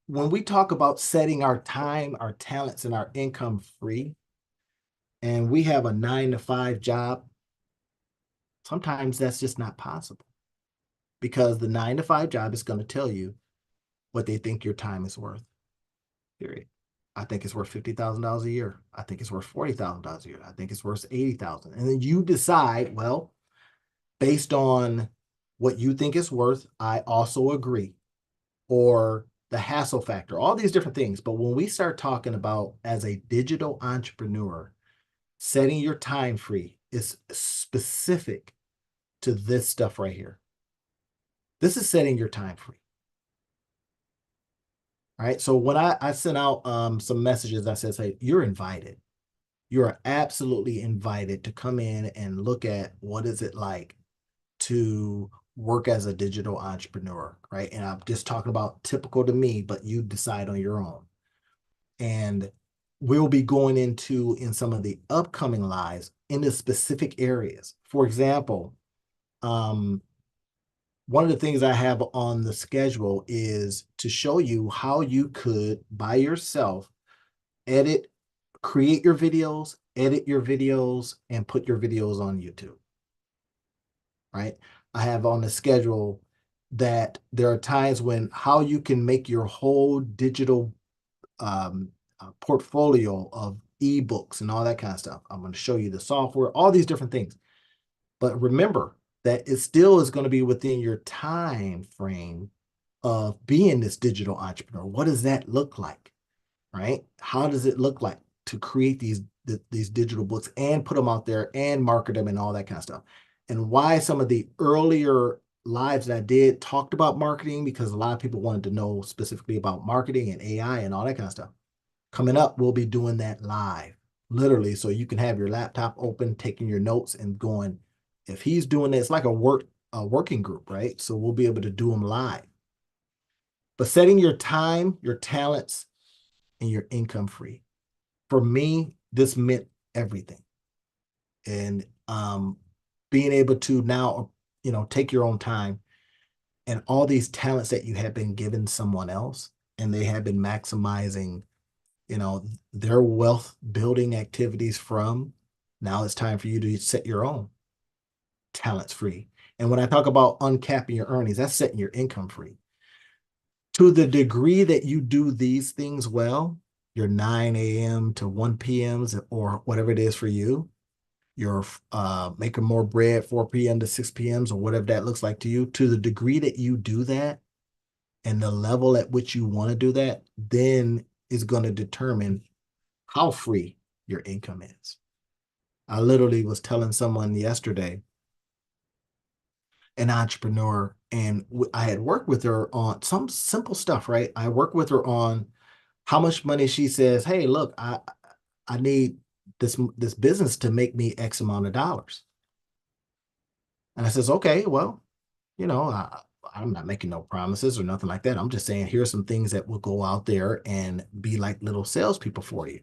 Speaker 1: when we talk about setting our time, our talents, and our income free, and we have a 9 to 5 job, sometimes that's just not possible because the 9 to 5 job is going to tell you what they think your time is worth. Period. I think it's worth $50,000 a year. I think it's worth $40,000 a year. I think it's worth 80,000. And then you decide, well, based on what you think it's worth, I also agree. Or the hassle factor, all these different things. But when we start talking about as a digital entrepreneur, setting your time free is specific to this stuff right here. This is setting your time free. All right. So when I sent out some messages, I said, hey, you're invited. You are absolutely invited to come in and look at what is it like to work as a digital entrepreneur, right? And I'm just talking about typical to me, but you decide on your own. And we'll be going into in some of the upcoming lives into specific areas. For example, one of the things I have on the schedule is to show you how you could by yourself edit, create your videos, edit your videos, and put your videos on YouTube. Right? I have on the schedule that there are times when how you can make your whole digital portfolio of ebooks and all that kind of stuff. I'm going to show you the software, all these different things. But remember that it still is going to be within your time frame of being this digital entrepreneur. What does that look like? Right? How does it look like to create these digital books and put them out there and market them and all that kind of stuff? And why some of the earlier lives that I did talked about marketing, because a lot of people wanted to know specifically about marketing and AI and all that kind of stuff. Coming up, we'll be doing that live, literally, so you can have your laptop open, taking your notes and going, if he's doing it, it's like a working group, right? So we'll be able to do them live. But setting your time, your talents, and your income free. For me, this meant everything. And being able to now, take your own time and all these talents that you have been given someone else, and they have been maximizing, their wealth building activities from. Now it's time for you to set your own talents free. And when I talk about uncapping your earnings, that's setting your income free. To the degree that you do these things well, your 9 a.m. to 1 p.m.s or whatever it is for you, you're making more bread 4 p.m. to 6 p.m.s or whatever that looks like to you, to the degree that you do that and the level at which you want to do that, then is going to determine how free your income is. I literally was telling someone yesterday, an entrepreneur, and I had worked with her on some simple stuff, right? I worked with her on how much money. She says, hey, look, I need this business to make me X amount of dollars. And I says, okay, well, I'm not making no promises or nothing like that. I'm just saying, here's some things that will go out there and be like little salespeople for you.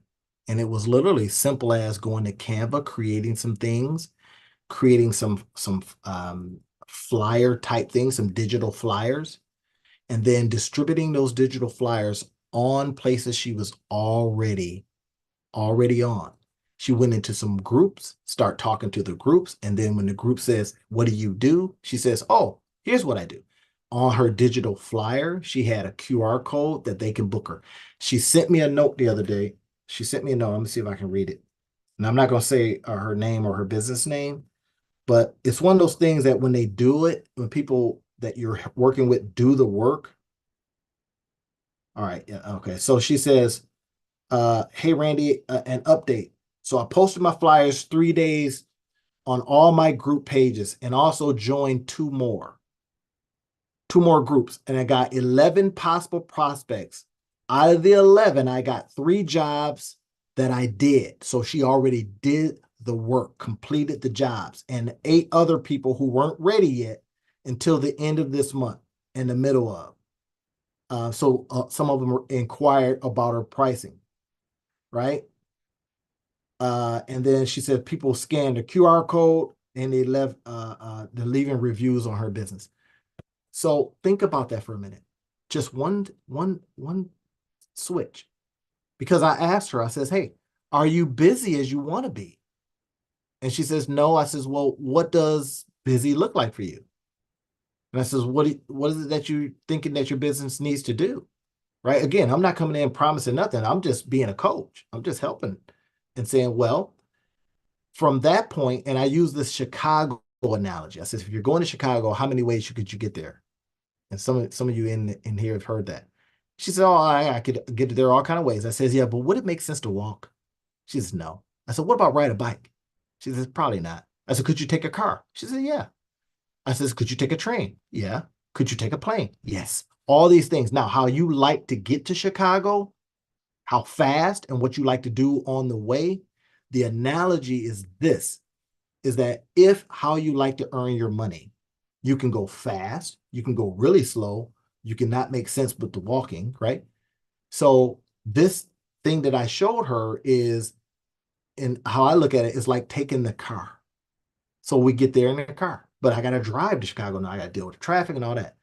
Speaker 1: And it was literally simple as going to Canva, creating some things, creating some flyer type things, some digital flyers, and then distributing those digital flyers on places she was already on. She went into some groups, start talking to the groups, and then when the group says, what do you do? She says, oh, here's what I do. On her digital flyer, she had a QR code that they can book her. She sent me a note the other day. She sent me a note. Let me see if I can read it. And I'm not going to say her name or her business name, but it's one of those things that when they do it, when people that you're working with do the work. All right. Yeah. Okay. So she says, hey, Randy, an update. So I posted my flyers 3 days on all my group pages and also joined two more groups. And I got 11 possible prospects. Out of the 11, I got 3 jobs that I did. So she already did the work, completed the jobs, and 8 other people who weren't ready yet until the end of this month, in the middle of. So some of them inquired about her pricing, right? And then she said people scanned the QR code and they left they're leaving reviews on her business. So think about that for a minute. Just one switch. Because I asked her, I says, hey, are you busy as you want to be? And she says, no. I says, well, what does busy look like for you? And I says, what is it that you're thinking that your business needs to do? Right? Again, I'm not coming in promising nothing. I'm just being a coach. I'm just helping and saying, well, from that point, and I use this Chicago analogy. I said, if you're going to Chicago, how many ways could you get there? And some of you in here have heard that. She said, oh, I could get there all kind of ways. I says, yeah, but would it make sense to walk? She says, no. I said, what about ride a bike? She says, probably not. I said, could you take a car? She said, yeah. I says, could you take a train? Yeah. Could you take a plane? Yes. All these things. Now, how you like to get to Chicago, how fast and what you like to do on the way, the analogy is this, is that if how you like to earn your money, you can go fast, you can go really slow, you cannot make sense with the walking, right? So this thing that I showed her is, and how I look at it is like taking the car. So we get there in the car, but I got to drive to Chicago now. I got to deal with traffic and all that.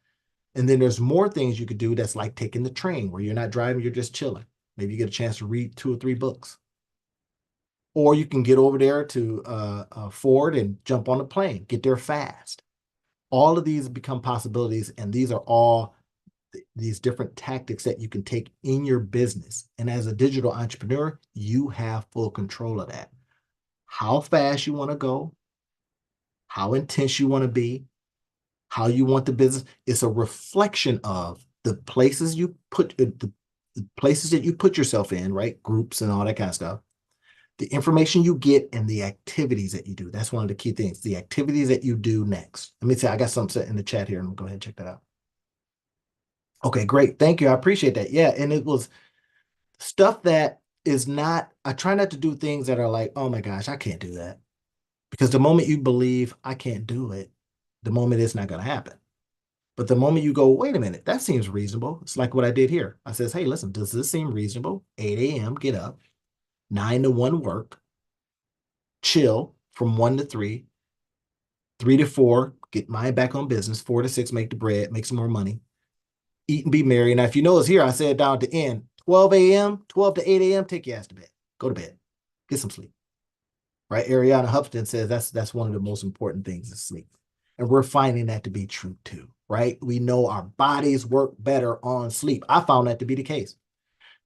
Speaker 1: And then there's more things you could do that's like taking the train where you're not driving, you're just chilling. Maybe you get a chance to read 2 or 3 books. Or you can get over there to Ford and jump on a plane, get there fast. All of these become possibilities, and these are all these different tactics that you can take in your business. And as a digital entrepreneur, you have full control of that. How fast you want to go, how intense you want to be, how you want the business. It's a reflection of the places you put the places that you put yourself in, right? Groups and all that kind of stuff. The information you get and the activities that you do. That's one of the key things. The activities that you do next. Let me see. I got something in the chat here. I'm gonna go ahead and check that out. Okay, great. Thank you. I appreciate that. Yeah, and it was stuff that is not. I try not to do things that are like, oh my gosh, I can't do that. Because the moment you believe I can't do it, the moment it's not going to happen. But the moment you go, wait a minute, that seems reasonable. It's like what I did here. I says, hey, listen, does this seem reasonable? 8 a.m., get up, 9 to 1 work, chill from 1 to 3, 3 to 4, get mine back on business, 4 to 6, make the bread, make some more money, eat and be merry. Now, if you notice here, I said down at the end, 12 a.m., 12 to 8 a.m., take your ass to bed. Go to bed. Get some sleep. Right? Ariana Huffington says that's one of the most important things is sleep. And we're finding that to be true too, right? We know our bodies work better on sleep. I found that to be the case.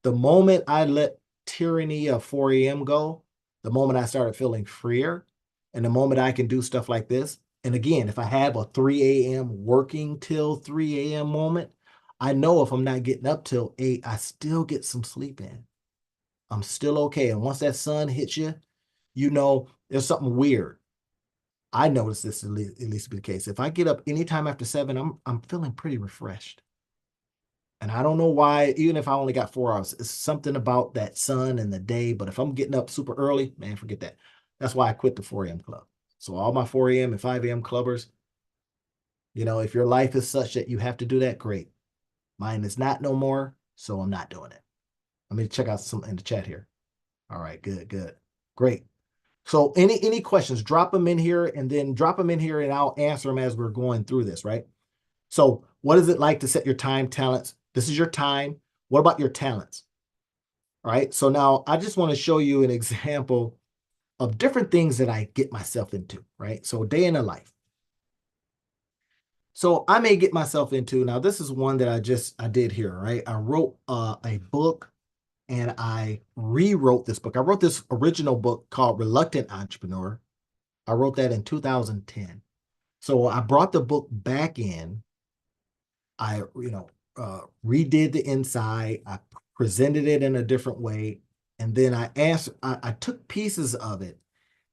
Speaker 1: The moment I let tyranny of 4 a.m. go, the moment I started feeling freer, and the moment I can do stuff like this, and again, if I have a 3 a.m. working till 3 a.m. moment, I know if I'm not getting up till 8, I still get some sleep in. I'm still okay. And once that sun hits you, you know there's something weird. I notice this at least be the case. If I get up anytime after 7, I'm feeling pretty refreshed. And I don't know why, even if I only got 4 hours, it's something about that sun and the day. But if I'm getting up super early, man, forget that. That's why I quit the 4 a.m. club. So all my 4 a.m. and 5 a.m. clubbers, if your life is such that you have to do that, great. Mine is not no more, so I'm not doing it. Let me check out some in the chat here. All right, good, good. Great. So any questions, drop them in here and then drop them in here and I'll answer them as we're going through this, right? So what is it like to set your time talents? This is your time. What about your talents? All right. So now I just want to show you an example of different things that I get myself into, right? So day in a life. So I may get myself into, now this is one that I did here, right? I wrote a book and I rewrote this book. I wrote this original book called Reluctant Entrepreneur. I wrote that in 2010. So I brought the book back in. I, redid the inside. I presented it in a different way. And then I took pieces of it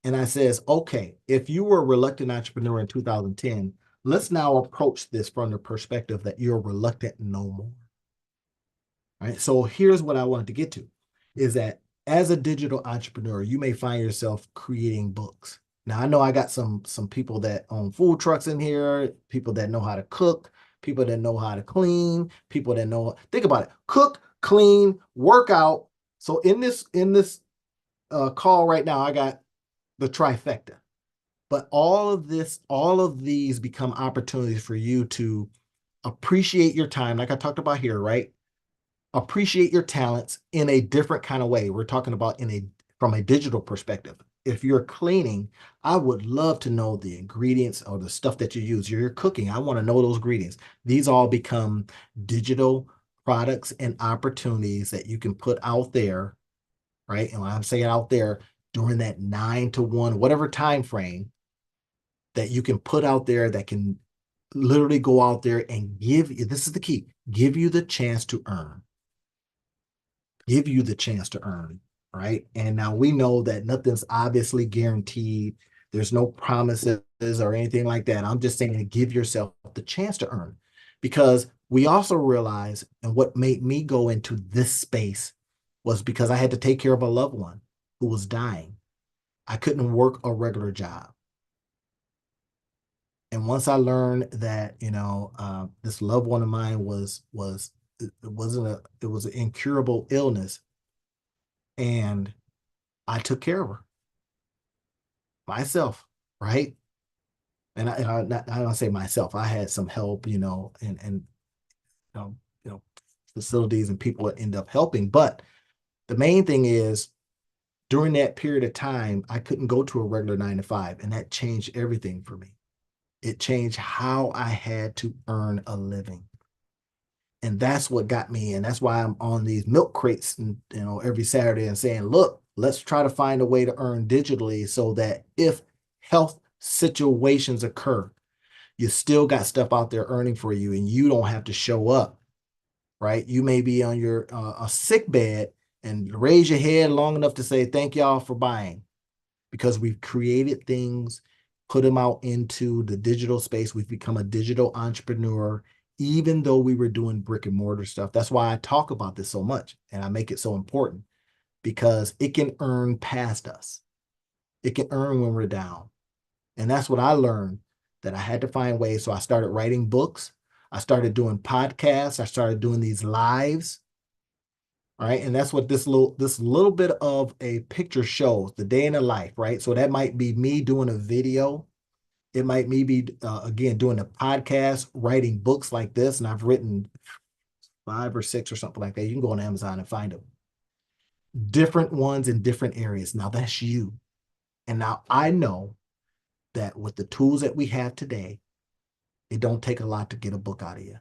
Speaker 1: and I says, okay, if you were a reluctant entrepreneur in 2010, let's now approach this from the perspective that you're reluctant no more. Right. So here's what I wanted to get to is that as a digital entrepreneur, you may find yourself creating books. Now I know I got some people that own food trucks in here, people that know how to cook, people that know how to clean, people that know, think about it, cook, clean, work out. So in this call right now, I got the trifecta. But all of these become opportunities for you to appreciate your time, like I talked about here, right? Appreciate your talents in a different kind of way. We're talking about from a digital perspective. If you're cleaning, I would love to know the ingredients or the stuff that you use. You're cooking, I want to know those ingredients. These all become digital products and opportunities that you can put out there, right? And when I'm saying out there, during that 9 to 1, whatever time frame that you can put out there that can literally go out there and give you, this is the key, give you the chance to earn. Give you the chance to earn, right? And now we know that nothing's obviously guaranteed. There's no promises or anything like that. I'm just saying to give yourself the chance to earn because we also realize, and what made me go into this space was because I had to take care of a loved one who was dying. I couldn't work a regular job. And once I learned that, this loved one of mine it was an incurable illness, and I took care of her myself, right? I don't say myself. I had some help, and you know, you know, facilities and people that end up helping. But the main thing is during that period of time, I couldn't go to a regular 9 to 5, and that changed everything for me. It changed how I had to earn a living. And that's what got me in. That's why I'm on these milk crates and every Saturday and saying, look, let's try to find a way to earn digitally so that if health situations occur, you still got stuff out there earning for you and you don't have to show up, right? You may be on your a sick bed and raise your head long enough to say, thank y'all for buying, because we've created things, put them out into the digital space. We've become a digital entrepreneur, even though we were doing brick and mortar stuff. That's why I talk about this so much and I make it so important, because it can earn past us. It can earn when we're down. And that's what I learned, that I had to find ways. So I started writing books. I started doing podcasts. I started doing these lives. Right. And that's what this little bit of a picture shows, the day in the life, right? So that might be me doing a video. It might me be again doing a podcast, writing books like this. And I've written 5 or 6 or something like that. You can go on Amazon and find them. Different ones in different areas. Now that's you. And now I know that with the tools that we have today, it don't take a lot to get a book out of you.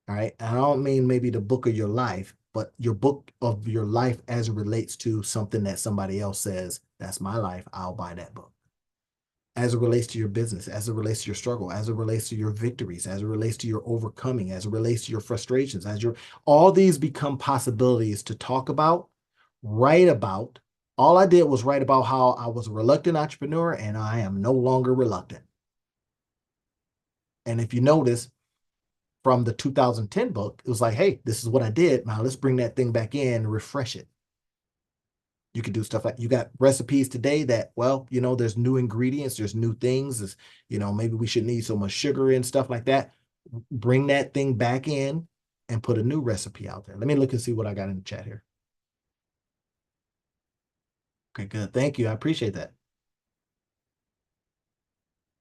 Speaker 1: All right. And I don't mean maybe the book of your life, but your book of your life as it relates to something that somebody else says, that's my life, I'll buy that book. As it relates to your business, as it relates to your struggle, as it relates to your victories, as it relates to your overcoming, as it relates to your frustrations, all these become possibilities to talk about, write about. All I did was write about how I was a reluctant entrepreneur and I am no longer reluctant. And if you notice, from the 2010 book, it was like, hey, this is what I did. Now let's bring that thing back in and refresh it. You can do stuff like, you got recipes today that, well, there's new ingredients, there's new things. Maybe we shouldn't eat so much sugar and stuff like that. Bring that thing back in and put a new recipe out there. Let me look and see what I got in the chat here. Okay, good. Thank you. I appreciate that.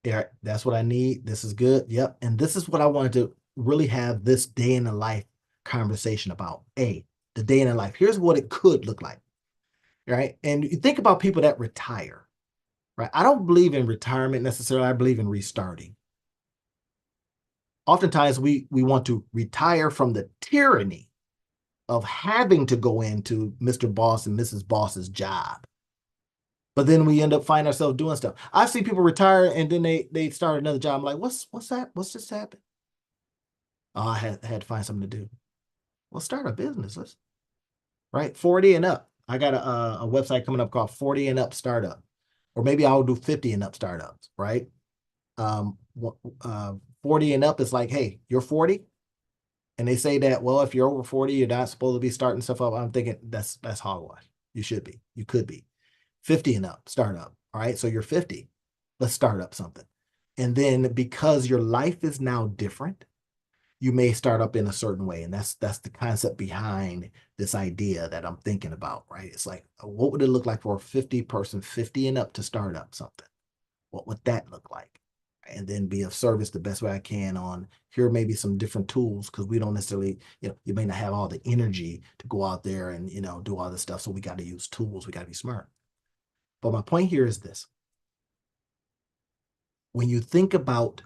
Speaker 1: Yeah, that's what I need. This is good. Yep. And this is what I wanted to really have this day in the life conversation about. The day in the life. Here's what it could look like. Right. And you think about people that retire, right? I don't believe in retirement necessarily. I believe in restarting. Oftentimes we want to retire from the tyranny of having to go into Mr. Boss and Mrs. Boss's job. But then we end up finding ourselves doing stuff. I've seen people retire and then they start another job. I'm like, what's that? What's just happened? Oh, I had to find something to do. Well, start a business. Right? 40 and up. I got a website coming up called 40 and Up Startup. Or maybe I'll do 50 and up startups, right? Um, uh, 40 and up is like, hey, you're 40. And they say that, well, if you're over 40, you're not supposed to be starting stuff up. I'm thinking that's hogwash. You should be. You could be. 50 and up, startup. All right. So you're 50. Let's start up something. And then because your life is now different, you may start up in a certain way. And that's the concept behind this idea that I'm thinking about, right? It's like, what would it look like for a 50-person, 50 and up to start up something? What would that look like? And then be of service the best way I can on here, maybe some different tools, because we don't necessarily, you may not have all the energy to go out there and, do all this stuff. So we got to use tools. We got to be smart. But my point here is this. When you think about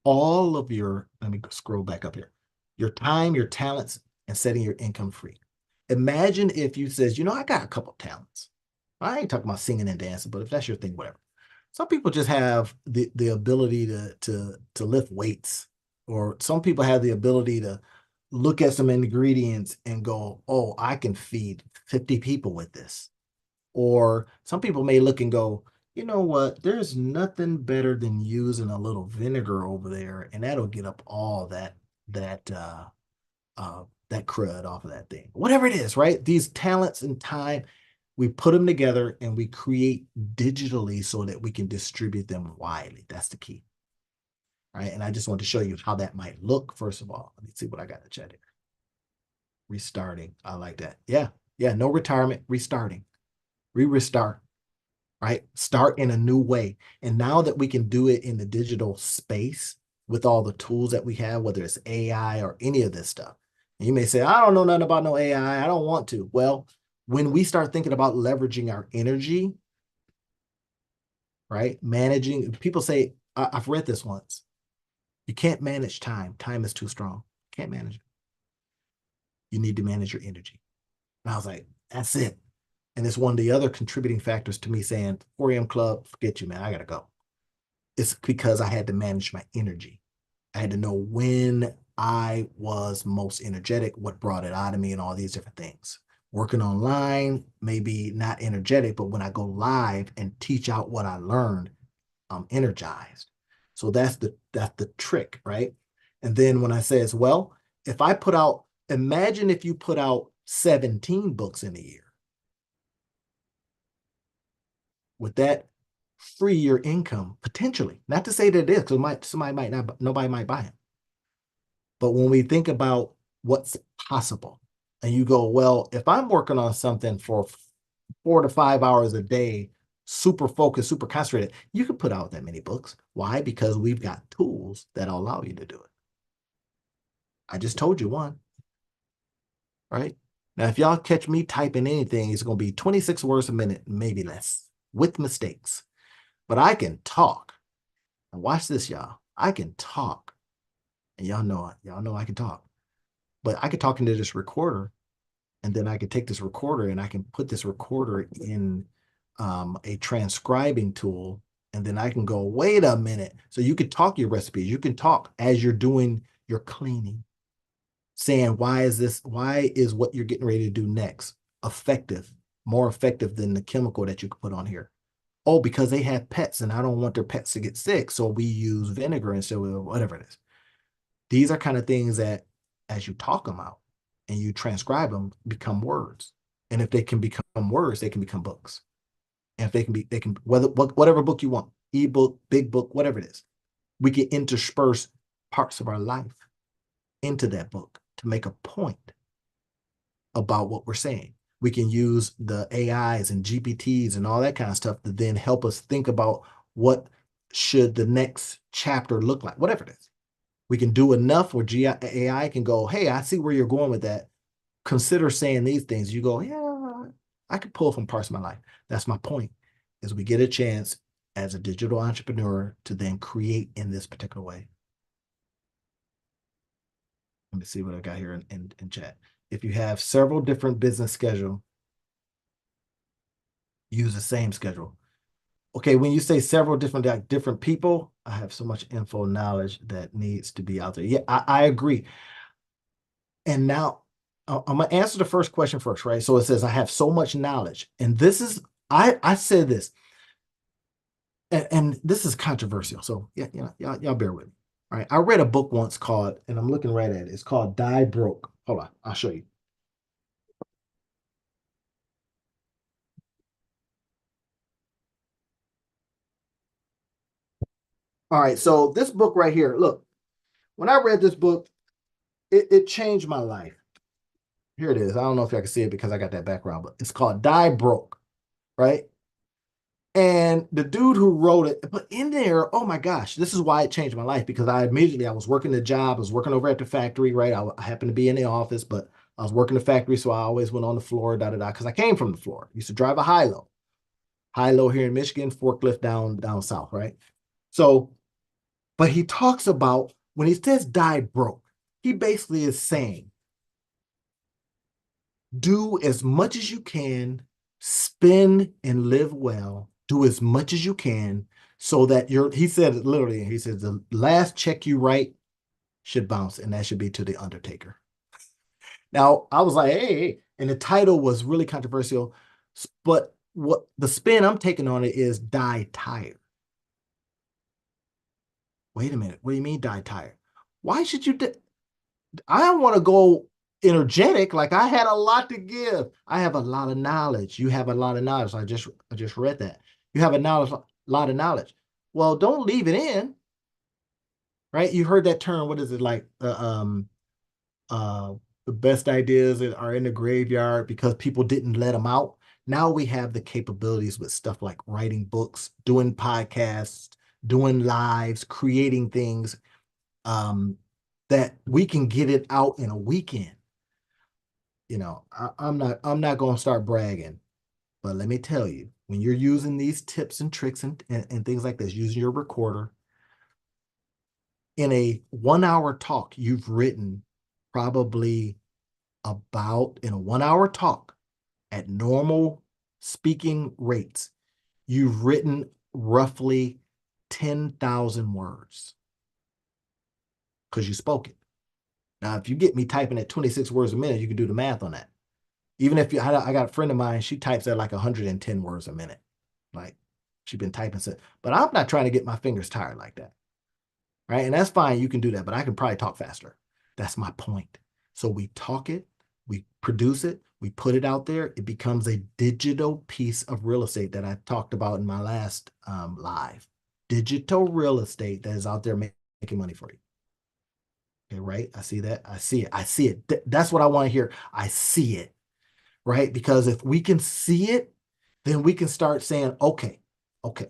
Speaker 1: all of let me scroll back up here, your time, your talents, and setting your income free. Imagine if you says, I got a couple talents. I ain't talking about singing and dancing, but if that's your thing, whatever. Some people just have the ability to lift weights, or some people have the ability to look at some ingredients and go, oh, I can feed 50 people with this. Or some people may look and go, you know what? There's nothing better than using a little vinegar over there, and that'll get up all that that crud off of that thing. Whatever it is, right? These talents and time, we put them together and we create digitally so that we can distribute them widely. That's the key. Right. And I just want to show you how that might look. First of all, let me see what I got in the chat here. Restarting. I like that. Yeah. Yeah. No retirement, restarting. Restart. Right? Start in a new way. And now that we can do it in the digital space with all the tools that we have, whether it's AI or any of this stuff, and you may say, I don't know nothing about no AI. I don't want to. Well, when we start thinking about leveraging our energy, right? Managing, people say, I've read this once. You can't manage time. Time is too strong. Can't manage it. You need to manage your energy. And I was like, that's it. And it's one of the other contributing factors to me saying 4 a.m. club, forget you, man. I gotta go. It's because I had to manage my energy. I had to know when I was most energetic, what brought it out of me, and all these different things. Working online, maybe not energetic, but when I go live and teach out what I learned, I'm energized. So that's the trick, right? And then when I say as well, if I put out, imagine if you put out 17 books in a year, would that free your income potentially? Not to say that it is, because somebody might not, nobody might buy it. But when we think about what's possible, and you go, well, if I'm working on something for 4 to 5 hours a day, super focused, super concentrated, you can put out that many books. Why? Because we've got tools that allow you to do it. I just told you one, right? Now, if y'all catch me typing anything, it's going to be 26 words a minute, maybe less, with mistakes. But I can talk. And watch this, y'all. I can talk. And y'all know it. Y'all know I can talk. But I could talk into this recorder, and then I could take this recorder and I can put this recorder in a transcribing tool, and then I can go, wait a minute. So you could talk your recipes. You can talk as you're doing your cleaning, saying, why is what you're getting ready to do next effective, more effective than the chemical that you could put on here? Oh, because they have pets and I don't want their pets to get sick. So we use vinegar instead of whatever it is. These are kind of things that, as you talk them out and you transcribe them, become words. And if they can become words, they can become books. And if they can, whatever book you want, ebook, big book, whatever it is, we can intersperse parts of our life into that book to make a point about what we're saying. We can use the AIs and GPTs and all that kind of stuff to then help us think about what should the next chapter look like, whatever it is. We can do enough where AI can go, hey, I see where you're going with that. Consider saying these things. You go, yeah, I could pull from parts of my life. That's my point, is we get a chance as a digital entrepreneur to then create in this particular way. Let me see what I got here in chat. If you have several different business schedule, use the same schedule. Okay, when you say several different like different people, I have so much info knowledge that needs to be out there. Yeah, I agree. And now I'm gonna answer the first question first, right? So it says I have so much knowledge, and this is I said this, and this is controversial. So yeah, y'all bear with me. All right, I read a book once called, and I'm looking right at it. It's called Die Broke. Hold on, I'll show you. All right, so this book right here. Look, when I read this book, it changed my life. Here it is. I don't know if y'all can see it because I got that background, but it's called Die Broke, right? And the dude who wrote it, but in there, oh my gosh, this is why it changed my life, because I was working the job, I was working over at the factory, right? I happened to be in the office, but I was working the factory, so I always went on the floor, because I came from the floor. I used to drive a high-low here in Michigan, forklift down south, right? So, but he talks about when he says die broke, he basically is saying do as much as you can, spend and live well, do as much as you can so that he said it literally, he says the last check you write should bounce, and that should be to the Undertaker. Now, I was like, hey, and the title was really controversial, but what the spin I'm taking on it is die tired. Wait a minute, what do you mean die tired? Why should you? I want to go energetic. Like I had a lot to give. I have a lot of knowledge. You have a lot of knowledge. I just read that. You have lot of knowledge. Well, don't leave it in, right? You heard that term. What is it like? Uh the best ideas are in the graveyard because people didn't let them out. Now we have the capabilities with stuff like writing books, doing podcasts, doing lives, creating things that we can get it out in a weekend. I'm not going to start bragging, but let me tell you, when you're using these tips and tricks and things like this, using your recorder in a 1 hour talk, you've written probably about in a 1 hour talk at normal speaking rates, you've written roughly 10,000 words because you spoke it. Now, if you get me typing at 26 words a minute, you can do the math on that. Even if I got a friend of mine, she types at like 110 words a minute. Like she's been typing, but I'm not trying to get my fingers tired like that. Right. And that's fine. You can do that, but I can probably talk faster. That's my point. So we talk it, we produce it, we put it out there. It becomes a digital piece of real estate that I talked about in my last live. Digital real estate that is out there making money for you. Okay, right? I see that. I see it. I see it. That's what I want to hear. I see it, right? Because if we can see it, then we can start saying, okay, okay.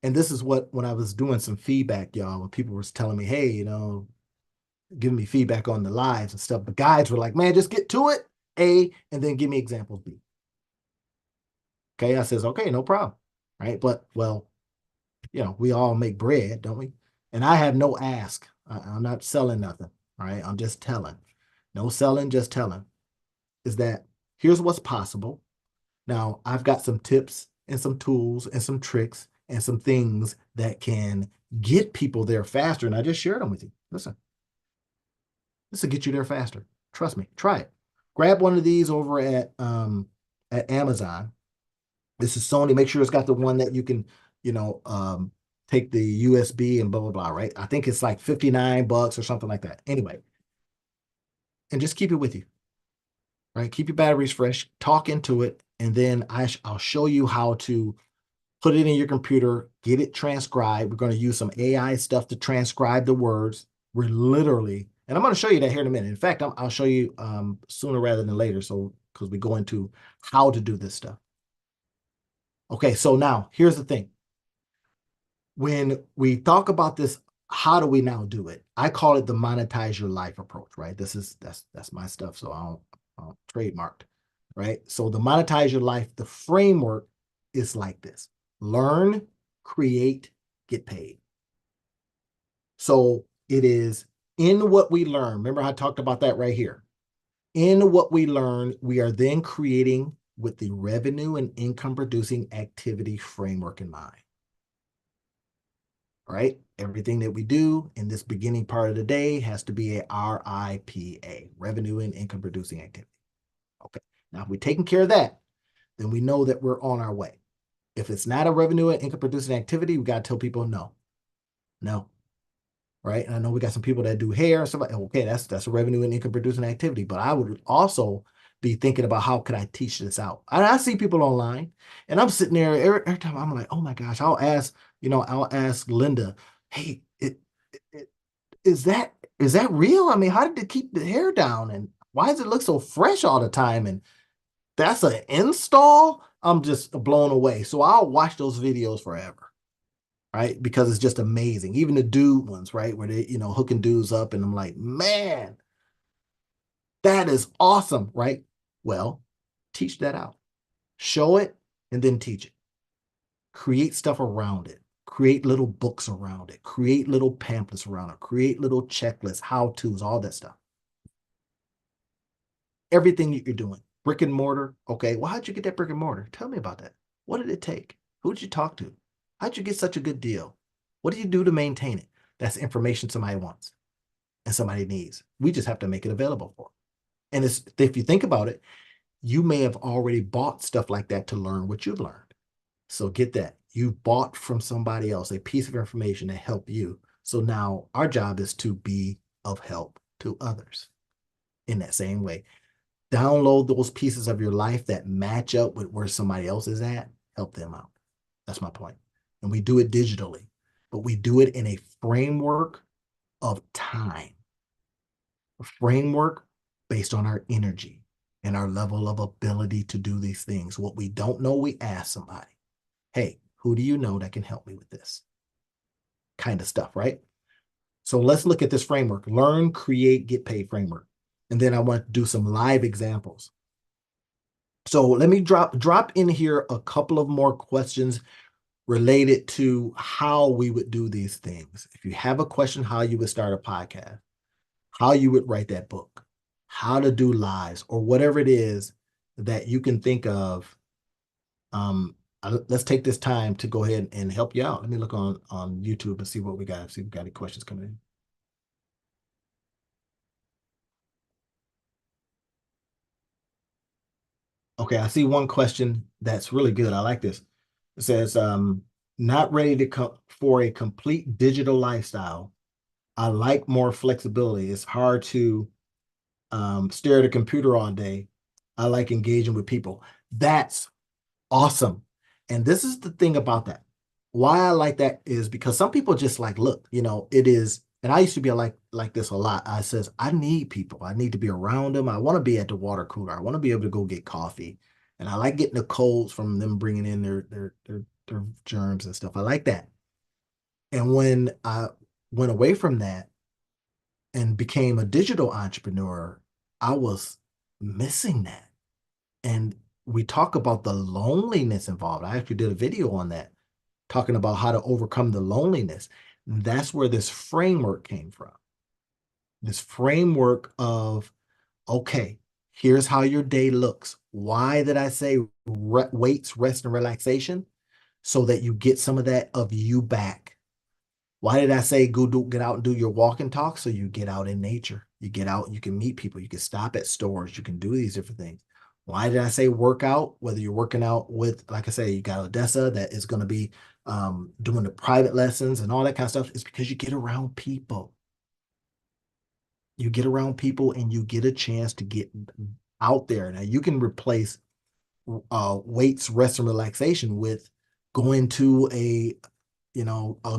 Speaker 1: And this is what, when I was doing some feedback, y'all, when people were telling me, hey, giving me feedback on the lives and stuff, the guys were like, man, just get to it, A, and then give me examples, B. Okay, I says, okay, no problem, right? But, well, we all make bread, don't we? And I have no ask. I'm not selling nothing, right? I'm just telling. No selling, just telling. Is that here's what's possible. Now, I've got some tips and some tools and some tricks and some things that can get people there faster. And I just shared them with you. Listen, this will get you there faster. Trust me. Try it. Grab one of these over at Amazon. This is Sony. Make sure it's got the one that you can, take the USB and blah, blah, blah, right? I think it's like $59 or something like that. Anyway, and just keep it with you, right? Keep your batteries fresh, talk into it, and then I'll show you how to put it in your computer, get it transcribed. We're going to use some AI stuff to transcribe the words. We're literally, and I'm going to show you that here in a minute. In fact, I'll show you sooner rather than later. So, because we go into how to do this stuff. Okay, so now here's the thing. When we talk about this, how do we now do it? I call it the monetize your life approach, right? That's my stuff. So I don't trademarked, right? So the monetize your life, the framework is like this: learn, create, get paid. So it is in what we learn. Remember, I talked about that right here. In what we learn, we are then creating with the revenue and income producing activity framework in mind. Right? Everything that we do in this beginning part of the day has to be a RIPA, revenue and income producing activity. Okay. Now, if we're taking care of that, then we know that we're on our way. If it's not a revenue and income producing activity, we got to tell people no. No. Right. And I know we got some people that do hair and stuff like, okay, that's a revenue and income producing activity. But I would also be thinking about how could I teach this out? And I see people online and I'm sitting there every time I'm like, oh my gosh, I'll ask Linda, hey, is that real? I mean, how did it keep the hair down? And why does it look so fresh all the time? And that's an install. I'm just blown away. So I'll watch those videos forever. Right? Because it's just amazing. Even the dude ones, right? Where they, hooking dudes up. And I'm like, man, that is awesome, right? Well, teach that out. Show it and then teach it. Create stuff around it. Create little books around it. Create little pamphlets around it. Create little checklists, how-tos, all that stuff. Everything that you're doing. Brick and mortar. Okay, well, how'd you get that brick and mortar? Tell me about that. What did it take? Who did you talk to? How'd you get such a good deal? What do you do to maintain it? That's information somebody wants and somebody needs. We just have to make it available for them. And if you think about it, you may have already bought stuff like that to learn what you've learned. So get that. You bought from somebody else a piece of information to help you. So now our job is to be of help to others in that same way. Download those pieces of your life that match up with where somebody else is at, help them out. That's my point. And we do it digitally, but we do it in a framework of time, a framework based on our energy and our level of ability to do these things. What we don't know, we ask somebody, hey, who do you know that can help me with this kind of stuff, right? So let's look at this framework: learn, create, get paid framework. And then I want to do some live examples. So let me drop in here a couple of more questions related to how we would do these things. If you have a question, how you would start a podcast, how you would write that book, how to do lives, or whatever it is that you can think of. Let's take this time to go ahead and help you out. Let me look on YouTube and see what we got. See if we got any questions coming in. Okay, I see one question that's really good. I like this. It says, not ready to come for a complete digital lifestyle. I like more flexibility. It's hard to stare at a computer all day. I like engaging with people. That's awesome. And this is the thing about that. Why I like that is because some people just like, look, it is, and I used to be like this a lot. I says, I need people. I need to be around them. I want to be at the water cooler. I want to be able to go get coffee. And I like getting the colds from them bringing in their germs and stuff. I like that. And when I went away from that and became a digital entrepreneur, I was missing that. And we talk about the loneliness involved. I actually did a video on that, talking about how to overcome the loneliness. That's where this framework came from. This framework of, okay, here's how your day looks. Why did I say weights, rest, and relaxation? So that you get some of that of you back. Why did I say get out and do your walk and talk? So you get out in nature. You get out, you can meet people, you can stop at stores, you can do these different things. Why did I say work out? Whether you're working out with, like I say, you got Odessa that is going to be doing the private lessons and all that kind of stuff. It's because you get around people. You get around people and you get a chance to get out there. Now you can replace weights, rest, and relaxation with going to a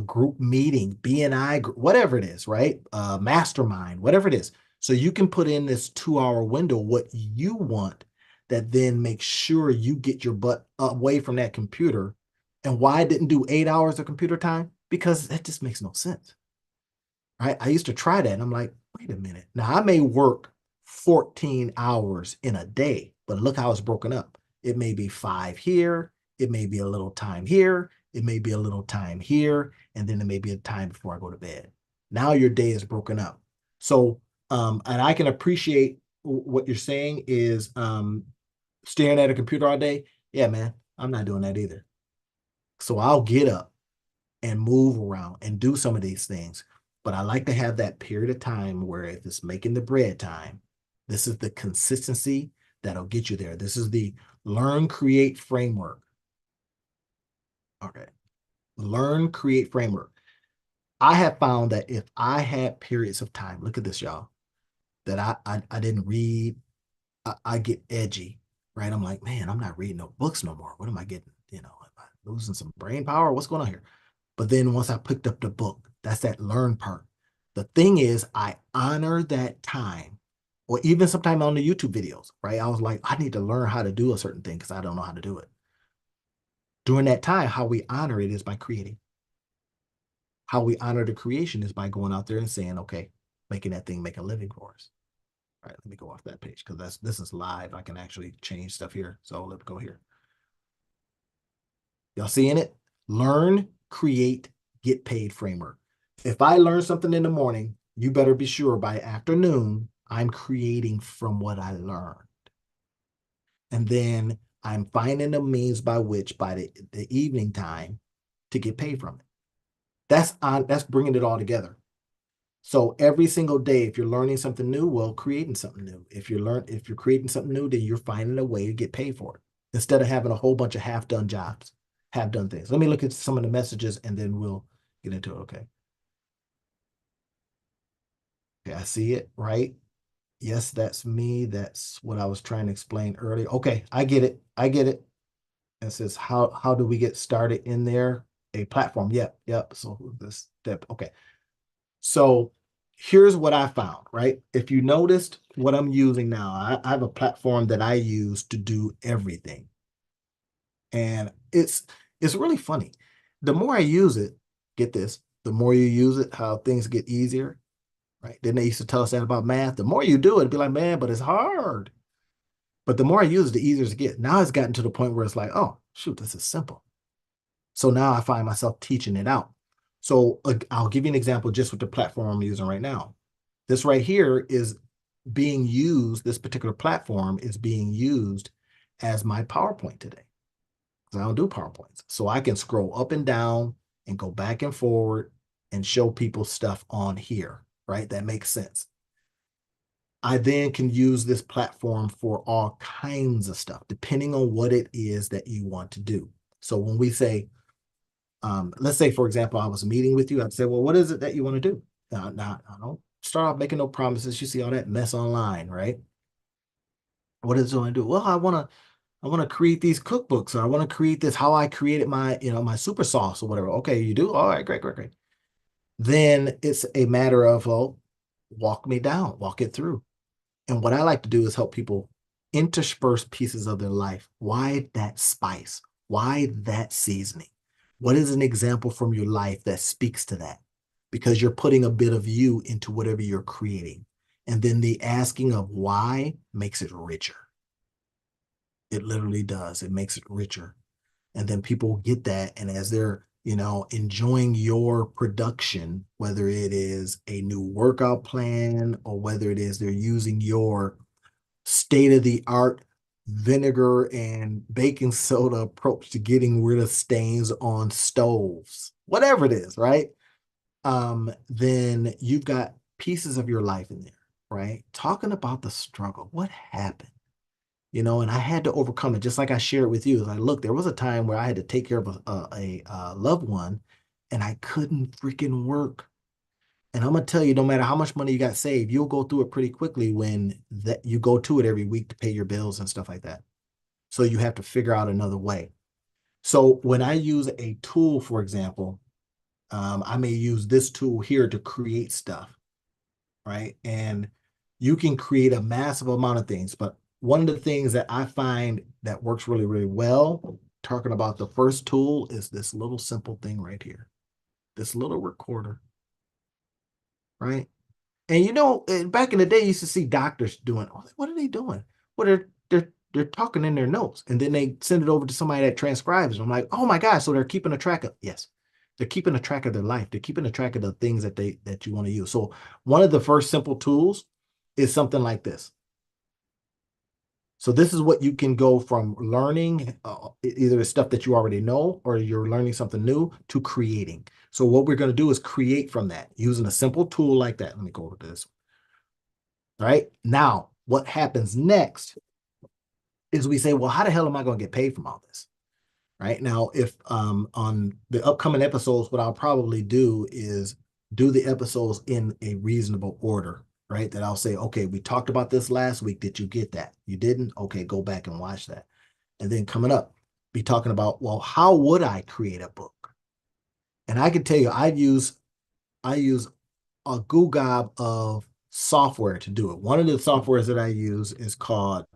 Speaker 1: group meeting, BNI, whatever it is, right? Mastermind, whatever it is. So you can put in this 2 hour window what you want, that then makes sure you get your butt away from that computer. And why I didn't do 8 hours of computer time? Because that just makes no sense. Right? I used to try that and I'm like, wait a minute. Now I may work 14 hours in a day, but look how it's broken up. It may be 5 here, it may be a little time here, it may be a little time here, and then it may be a time before I go to bed. Now your day is broken up. So, and I can appreciate what you're saying is staring at a computer all day. Yeah, man, I'm not doing that either. So I'll get up and move around and do some of these things. But I like to have that period of time where if it's making the bread time, this is the consistency that'll get you there. This is the learn, create framework. Okay. Learn, create framework. I have found that if I had periods of time, look at this, y'all, that I didn't read, I get edgy, right? I'm like, man, I'm not reading no books no more. What am I getting? Am I losing some brain power? What's going on here? But then once I picked up the book, that's that learn part. The thing is, I honor that time, or even sometime on the YouTube videos, right? I was like, I need to learn how to do a certain thing because I don't know how to do it. During that time, how we honor it is by creating. How we honor the creation is by going out there and saying, okay, making that thing make a living for us. All right, let me go off that page because this is live. I can actually change stuff here. So let's go here. Y'all seeing it? Learn, create, get paid framework. If I learn something in the morning, you better be sure by afternoon, I'm creating from what I learned. And then I'm finding a means by which by the evening time to get paid from it. That's bringing it all together. So every single day, if you're learning something new, well, creating something new. If you're creating something new, then you're finding a way to get paid for it instead of having a whole bunch of half-done jobs, half-done things. Let me look at some of the messages and then we'll get into it. Okay. Okay, I see it, right? Yes, that's me. That's what I was trying to explain earlier. Okay, I get it. I get it. It says how do we get started in there? A platform. Yep, yep. So this step. Okay. So here's what I found, right? If you noticed what I'm using now, I have a platform that I use to do everything. And it's really funny. The more I use it, get this, the more you use it, how things get easier, right? Then they used to tell us that about math. The more you do it, it'd be like, man, but it's hard. But the more I use it, the easier it gets. Now it's gotten to the point where it's like, oh, shoot, this is simple. So now I find myself teaching it out. So I'll give you an example just with the platform I'm using right now. This right here is being used, this particular platform is being used as my PowerPoint today. Because I don't do PowerPoints. So I can scroll up and down and go back and forward and show people stuff on here, right? That makes sense. I then can use this platform for all kinds of stuff, depending on what it is that you want to do. So when we say, let's say, for example, I was meeting with you, I'd say, well, what is it that you want to do? Now, I don't start off making no promises. You see all that mess online, right? What is it want to do? Well, I want to create these cookbooks, or I want to create this, how I created my, my super sauce or whatever. Okay, you do? All right, great, great, great. Then it's a matter of, well, walk me down, walk it through. And what I like to do is help people intersperse pieces of their life. Why that spice? Why that seasoning? What is an example from your life that speaks to that? Because you're putting a bit of you into whatever you're creating. And then the asking of why makes it richer. It literally does. It makes it richer. And then people get that. And as they're, enjoying your production, whether it is a new workout plan or whether it is they're using your state of the art vinegar and baking soda approach to getting rid of stains on stoves, whatever it is, right? Then you've got pieces of your life in there, right? Talking about the struggle, what happened? And I had to overcome it, just like I shared with you. Like, look, there was a time where I had to take care of a loved one, and I couldn't freaking work. And I'm gonna tell you, no matter how much money you got saved, you'll go through it pretty quickly when that you go to it every week to pay your bills and stuff like that. So you have to figure out another way. So when I use a tool, for example, I may use this tool here to create stuff, right? And you can create a massive amount of things. But one of the things that I find that works really, really well, talking about the first tool, is this little simple thing right here, this little recorder, right? And back in the day, you used to see doctors doing, oh, what are they doing? Well, they're talking in their notes, and then they send it over to somebody that transcribes. I'm like, oh my gosh, so they're keeping a track of, yes, they're keeping a track of their life. They're keeping a track of the things that you want to use. So one of the first simple tools is something like this. So this is what you can go from learning, either stuff that you already know or you're learning something new, to creating. So what we're going to do is create from that using a simple tool like that. Let me go over to this. All right. Now, what happens next is we say, well, how the hell am I going to get paid from all this? Right. Now, if on the upcoming episodes, what I'll probably do is do the episodes in a reasonable order, right? That I'll say, okay, we talked about this last week. Did you get that? You didn't? Okay, go back and watch that. And then coming up, be talking about, well, how would I create a book? And I can tell you, I use a goo gob of software to do it. One of the softwares that I use is called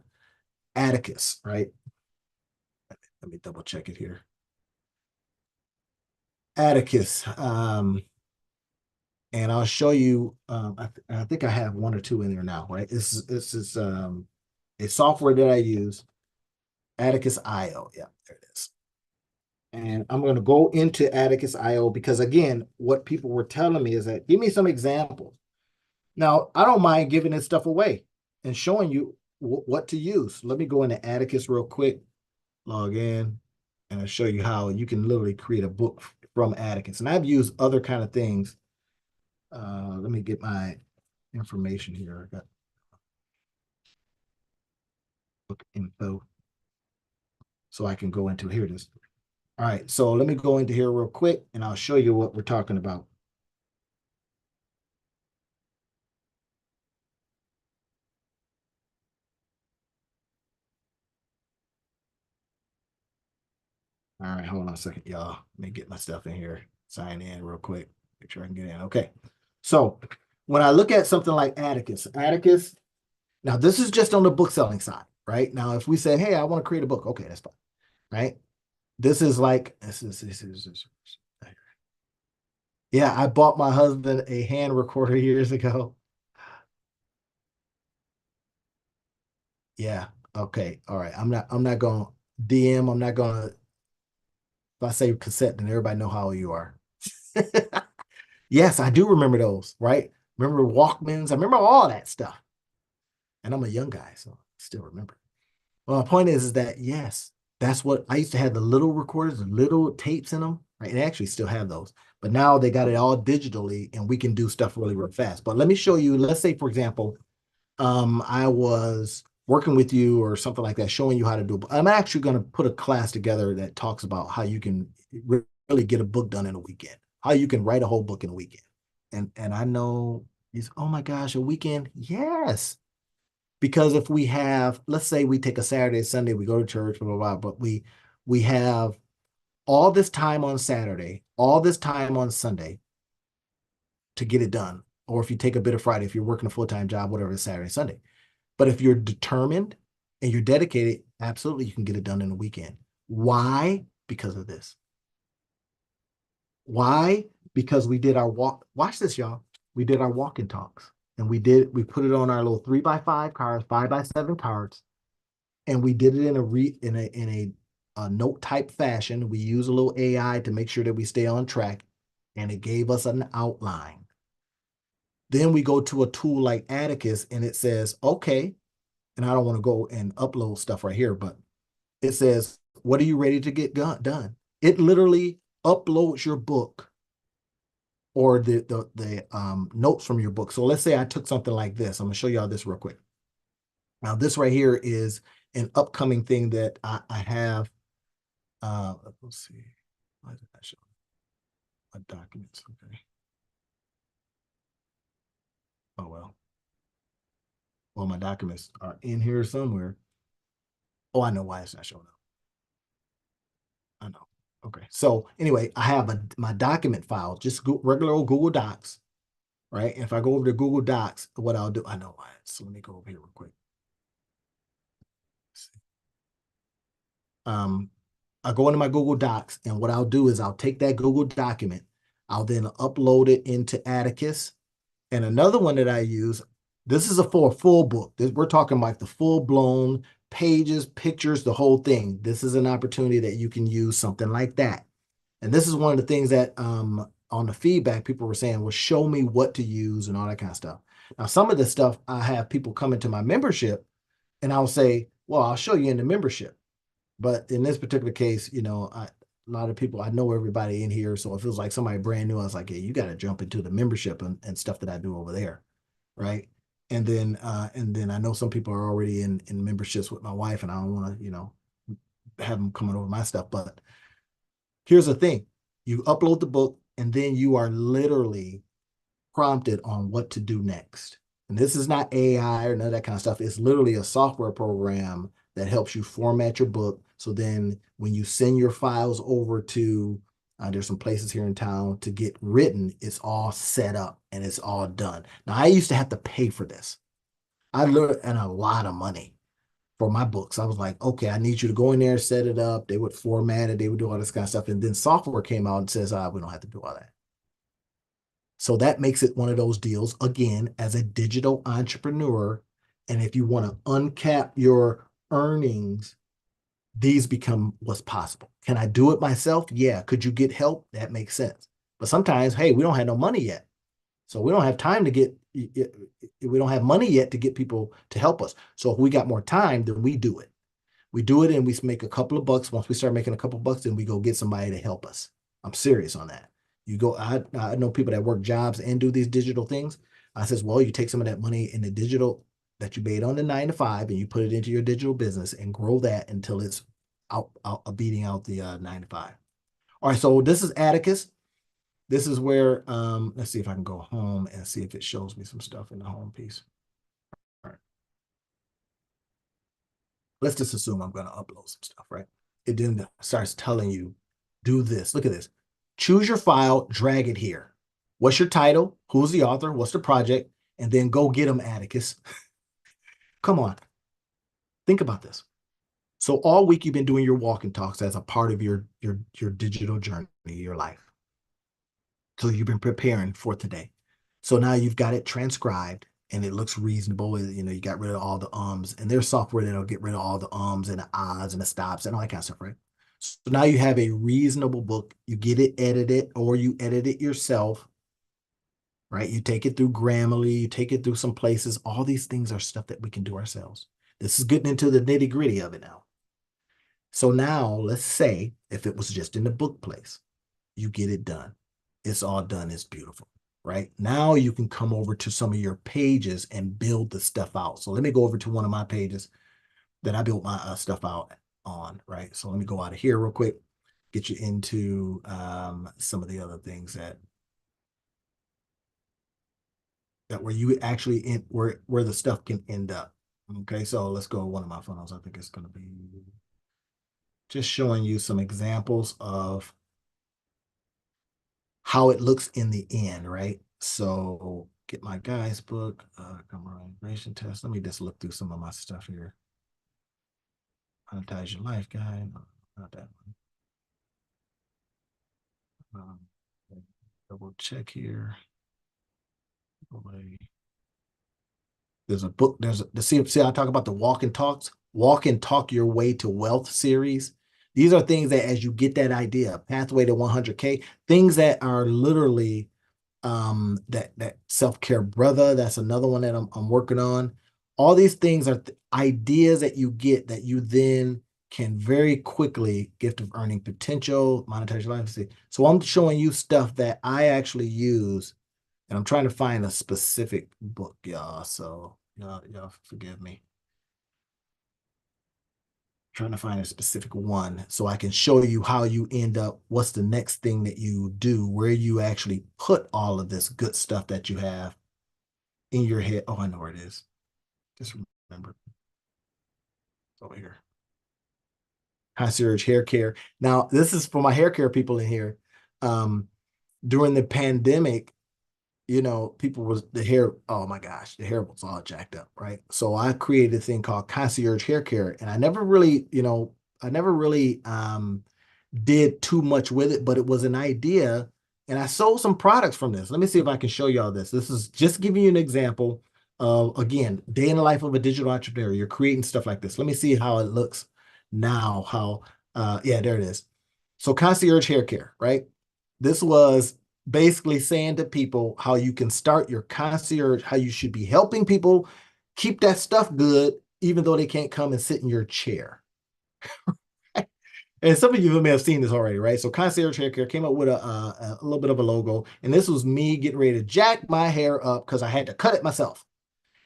Speaker 1: Atticus, right? Let me double check it here. Atticus. And I'll show you. I think I have one or two in there now, right? This is a software that I use, Atticus IO. Yeah, there it is. And I'm going to go into Atticus IO because, again, what people were telling me is that give me some examples. Now, I don't mind giving this stuff away and showing you what to use. Let me go into Atticus real quick, log in, and I'll show you how you can literally create a book from Atticus. And I've used other kind of things. Let me get my information here. I got book info. So I can go into, here it is. All right, so let me go into here real quick and I'll show you what we're talking about. All right, hold on a second, y'all. Let me get my stuff in here. Sign in real quick. Make sure I can get in. Okay. So when I look at something like Atticus, now this is just on the book selling side, right? Now, if we say, hey, I want to create a book, okay, that's fine, right? This is like, this. Yeah, I bought my husband a hand recorder years ago. Yeah. Okay. All right. I'm not gonna DM. I'm not gonna, if I say cassette, then everybody know how old you are. Yes, I do remember those, right? Remember Walkmans. I remember all that stuff. And I'm a young guy, so I still remember. Well, my point is that yes, that's what I used to have, the little recorders, the little tapes in them, right? And they actually still have those, but now they got it all digitally and we can do stuff really, really fast. But let me show you, let's say, for example, I was working with you or something like that, showing you how to do it. I'm actually going to put a class together that talks about how you can really get a book done in a weekend, how you can write a whole book in a weekend. And I know is, oh my gosh, a weekend? Yes. Because if we have, let's say we take a Saturday, Sunday, we go to church, blah, blah, blah, but we have all this time on Saturday, all this time on Sunday to get it done. Or if you take a bit of Friday, if you're working a full-time job, whatever, it's Saturday, Sunday. But if you're determined and you're dedicated, absolutely you can get it done in a weekend. Why? Because of this. Why? Because we did our walk. Watch this, y'all. We did our walk and talks. And we put it on our little 3x5 cards, 5x7 cards, and we did it in a note type fashion. We use a little AI to make sure that we stay on track, and it gave us an outline. Then we go to a tool like Atticus, and it says, okay, and I don't want to go and upload stuff right here, but it says, what are you ready to get done? It literally uploads your book or the notes from your book. So let's say I took something like this. I'm gonna show y'all this real quick. Now this right here is an upcoming thing that I have. Let's see. Why did I show my documents? Okay. Oh well. Well, my documents are in here somewhere. Oh, I know why it's not showing up. I know. Okay. So anyway, I have my document file, just regular old Google Docs, right? And if I go over to Google Docs, what I'll do, I know why. So let me go over here real quick. Um, I go into my Google Docs, and what I'll do is I'll take that Google document, I'll then upload it into Atticus. And another one that I use, this is for a full book. We're talking like the full-blown pages, pictures, the whole thing. This is an opportunity that you can use something like that. And this is one of the things that on the feedback, people were saying, well, show me what to use and all that kind of stuff. Now, some of this stuff, I have people come into my membership and I'll say, well, I'll show you in the membership. But in this particular case, a lot of people, I know everybody in here. So if it was like somebody brand new, I was like, hey, you got to jump into the membership and stuff that I do over there. Right. And then I know some people are already in memberships with my wife, and I don't want to, have them coming over my stuff. But here's the thing. You upload the book and then you are literally prompted on what to do next. And this is not AI or none of that kind of stuff. It's literally a software program that helps you format your book. So then when you send your files over to, there's some places here in town to get written, it's all set up and it's all done. Now, I used to have to pay for this. I learned and a lot of money for my books. I was like, okay, I need you to go in there, set it up. They would format it. They would do all this kind of stuff. And then software came out and says, we don't have to do all that. So that makes it one of those deals, again, as a digital entrepreneur. And if you want to uncap your earnings, these become what's possible. Can I do it myself? Yeah. Could you get help? That makes sense. But sometimes, hey, we don't have no money yet. So we don't have time to we don't have money yet to get people to help us. So if we got more time, then we do it. We do it and we make a couple of bucks. Once we start making a couple of bucks, then we go get somebody to help us. I'm serious on that. You go, I know people that work jobs and do these digital things. I says, well, you take some of that money in the digital that you made on the 9 to 5 and you put it into your digital business and grow that until it's beating out the 9 to 5. All right, so this is Atticus. This is where, let's see if I can go home and see if it shows me some stuff in the home piece. All right. Let's just assume I'm going to upload some stuff, right? It then starts telling you, do this. Look at this. Choose your file, drag it here. What's your title? Who's the author? What's the project? And then go get them, Atticus. Come on. Think about this. So all week you've been doing your walk and talks as a part of your digital journey, your life. So you've been preparing for today. So now you've got it transcribed and it looks reasonable. You got rid of all the ums, and there's software that'll get rid of all the ums and the ahs and the stops and all that kind of stuff, right? So now you have a reasonable book. You get it edited or you edit it yourself. right? You take it through Grammarly, you take it through some places. All these things are stuff that we can do ourselves. This is getting into the nitty gritty of it now. So now let's say if it was just in the book place, you get it done. It's all done. It's beautiful, right? Now you can come over to some of your pages and build the stuff out. So let me go over to one of my pages that I built my stuff out on, right? So let me go out of here real quick, get you into some of the other things that where you actually in where the stuff can end up. Okay, so let's go to one of my funnels. I think it's going to be just showing you some examples of how it looks in the end, right? So get my guy's book, camera integration test. Let me just look through some of my stuff here. Monetize your life guide. No, not that one. Double check here. There's a book. See, I talk about the walk and talk your way to wealth series. These are things that as you get that idea, pathway to 100K, things that are literally that self-care brother. That's another one that I'm working on. All these things are ideas that you get that you then can very quickly gift of earning potential, monetary life. So I'm showing you stuff that I actually use, and I'm trying to find a specific book, y'all. So y'all forgive me. Trying to find a specific one so I can show you how you end up, what's the next thing that you do, where you actually put all of this good stuff that you have in your head. Oh, I know where it is. Just remember. It's over here. Concierge hair care. Now, this is for my hair care people in here. Um, During the pandemic, people was the hair, oh my gosh, the hair was all jacked up, right? So I created a thing called concierge hair care. And I never really did too much with it, but it was an idea. And I sold some products from this. Let me see if I can show y'all this. This is just giving you an example of, again, day in the life of a digital entrepreneur. You're creating stuff like this. Let me see how it looks now. Yeah, there it is. So concierge hair care, right? This was basically saying to people how you can start your concierge, how you should be helping people keep that stuff good, even though they can't come and sit in your chair. And some of you may have seen this already, right? So concierge hair care came up with a little bit of a logo, and this was me getting ready to jack my hair up because I had to cut it myself.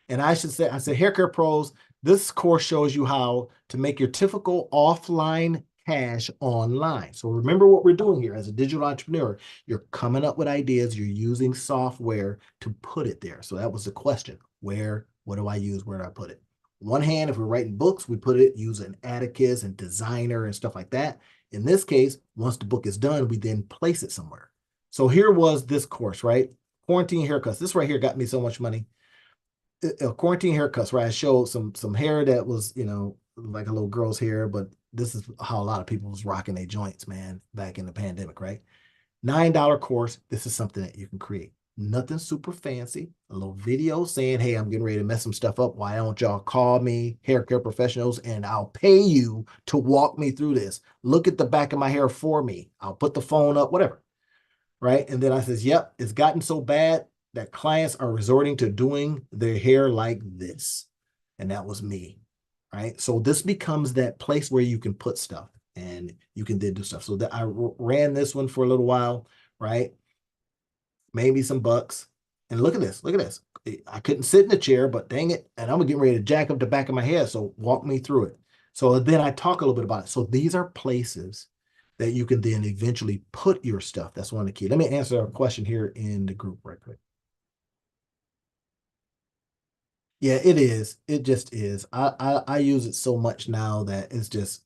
Speaker 1: And I said, hair care pros, this course shows you how to make your typical offline cash online. So remember what we're doing here as a digital entrepreneur. You're coming up with ideas. You're using software to put it there. So that was the question. What do I use? Where do I put it? One hand, if we're writing books, we put it using Atticus and Designer and stuff like that. In this case, once the book is done, we then place it somewhere. So here was this course, right? Quarantine haircuts. This right here got me so much money. Quarantine haircuts, right? I showed some hair that was, like a little girl's hair, but this is how a lot of people was rocking their joints, man, back in the pandemic, right? $9 course. This is something that you can create. Nothing super fancy. A little video saying, hey, I'm getting ready to mess some stuff up. Why don't y'all call me hair care professionals and I'll pay you to walk me through this. Look at the back of my hair for me. I'll put the phone up, whatever. Right. And then I says, yep, it's gotten so bad that clients are resorting to doing their hair like this. And that was me. Right. So this becomes that place where you can put stuff and you can then do stuff. So that I ran this one for a little while, right? Made me some bucks. And look at this. Look at this. I couldn't sit in the chair, but dang it. And I'm getting ready to jack up the back of my head. So walk me through it. So then I talk a little bit about it. So these are places that you can then eventually put your stuff. That's one of the key. Let me answer a question here in the group right quick. Yeah, it is. It just is. I use it so much now that it's just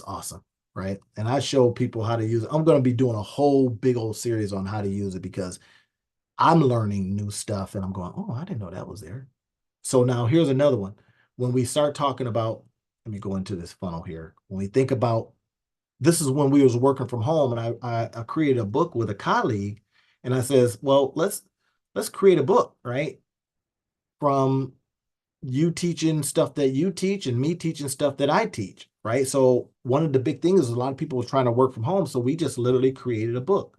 Speaker 1: awesome, right? And I show people how to use it. I'm going to be doing a whole big old series on how to use it because I'm learning new stuff and I'm going, oh, I didn't know that was there. So now here's another one. When we start talking about, let me go into this funnel here. When we think about, this is when we was working from home and I created a book with a colleague and I says, well, let's create a book, right? From you teaching stuff that you teach and me teaching stuff that I teach, right? So one of the big things is a lot of people were trying to work from home. So we just literally created a book,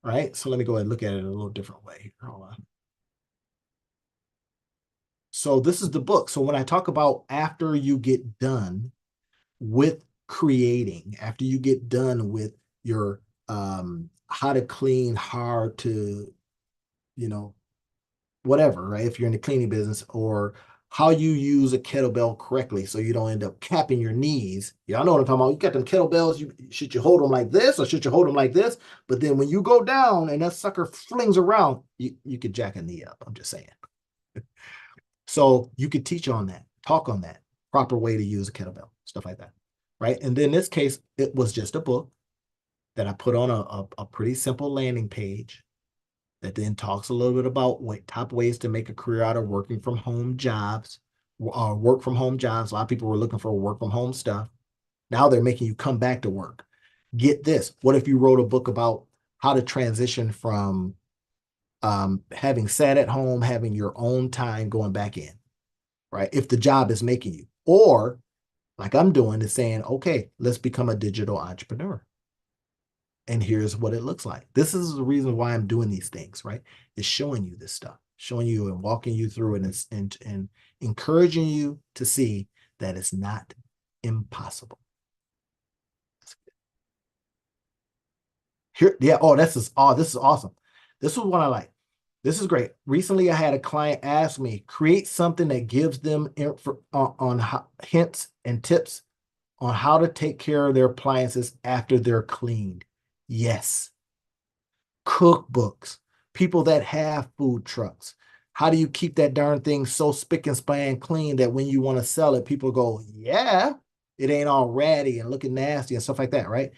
Speaker 1: right? So let me go ahead and look at it a little different way here. Hold on. So this is the book. So when I talk about after you get done with creating, after you get done with your how to clean hard to, you know, whatever, right? If you're in the cleaning business, or how you use a kettlebell correctly so you don't end up capping your knees. Y'all know what I'm talking about. You got them kettlebells, should you hold them like this or should you hold them like this? But then when you go down and that sucker flings around, you could jack a knee up. I'm just saying. So you could teach on that, talk on that, proper way to use a kettlebell, stuff like that. Right. And then in this case, it was just a book that I put on a pretty simple landing page that then talks a little bit about top ways to make a career out of working from home jobs, work from home jobs. A lot of people were looking for work from home stuff. Now they're making you come back to work. Get this. What if you wrote a book about how to transition from having sat at home, having your own time going back in, right? If the job is making you, or like I'm doing, is saying, okay, let's become a digital entrepreneur. And here's what it looks like. This is the reason why I'm doing these things, right? Is showing you this stuff, showing you and walking you through it, and encouraging you to see that it's not impossible. Here, yeah. Oh, this is awesome. This is what I like. This is great. Recently, I had a client ask me, create something that gives them on hints and tips on how to take care of their appliances after they're cleaned. Yes. Cookbooks, people that have food trucks. How do you keep that darn thing so spick and span clean that when you want to sell it, people go, yeah, it ain't all ratty and looking nasty and stuff like that, right?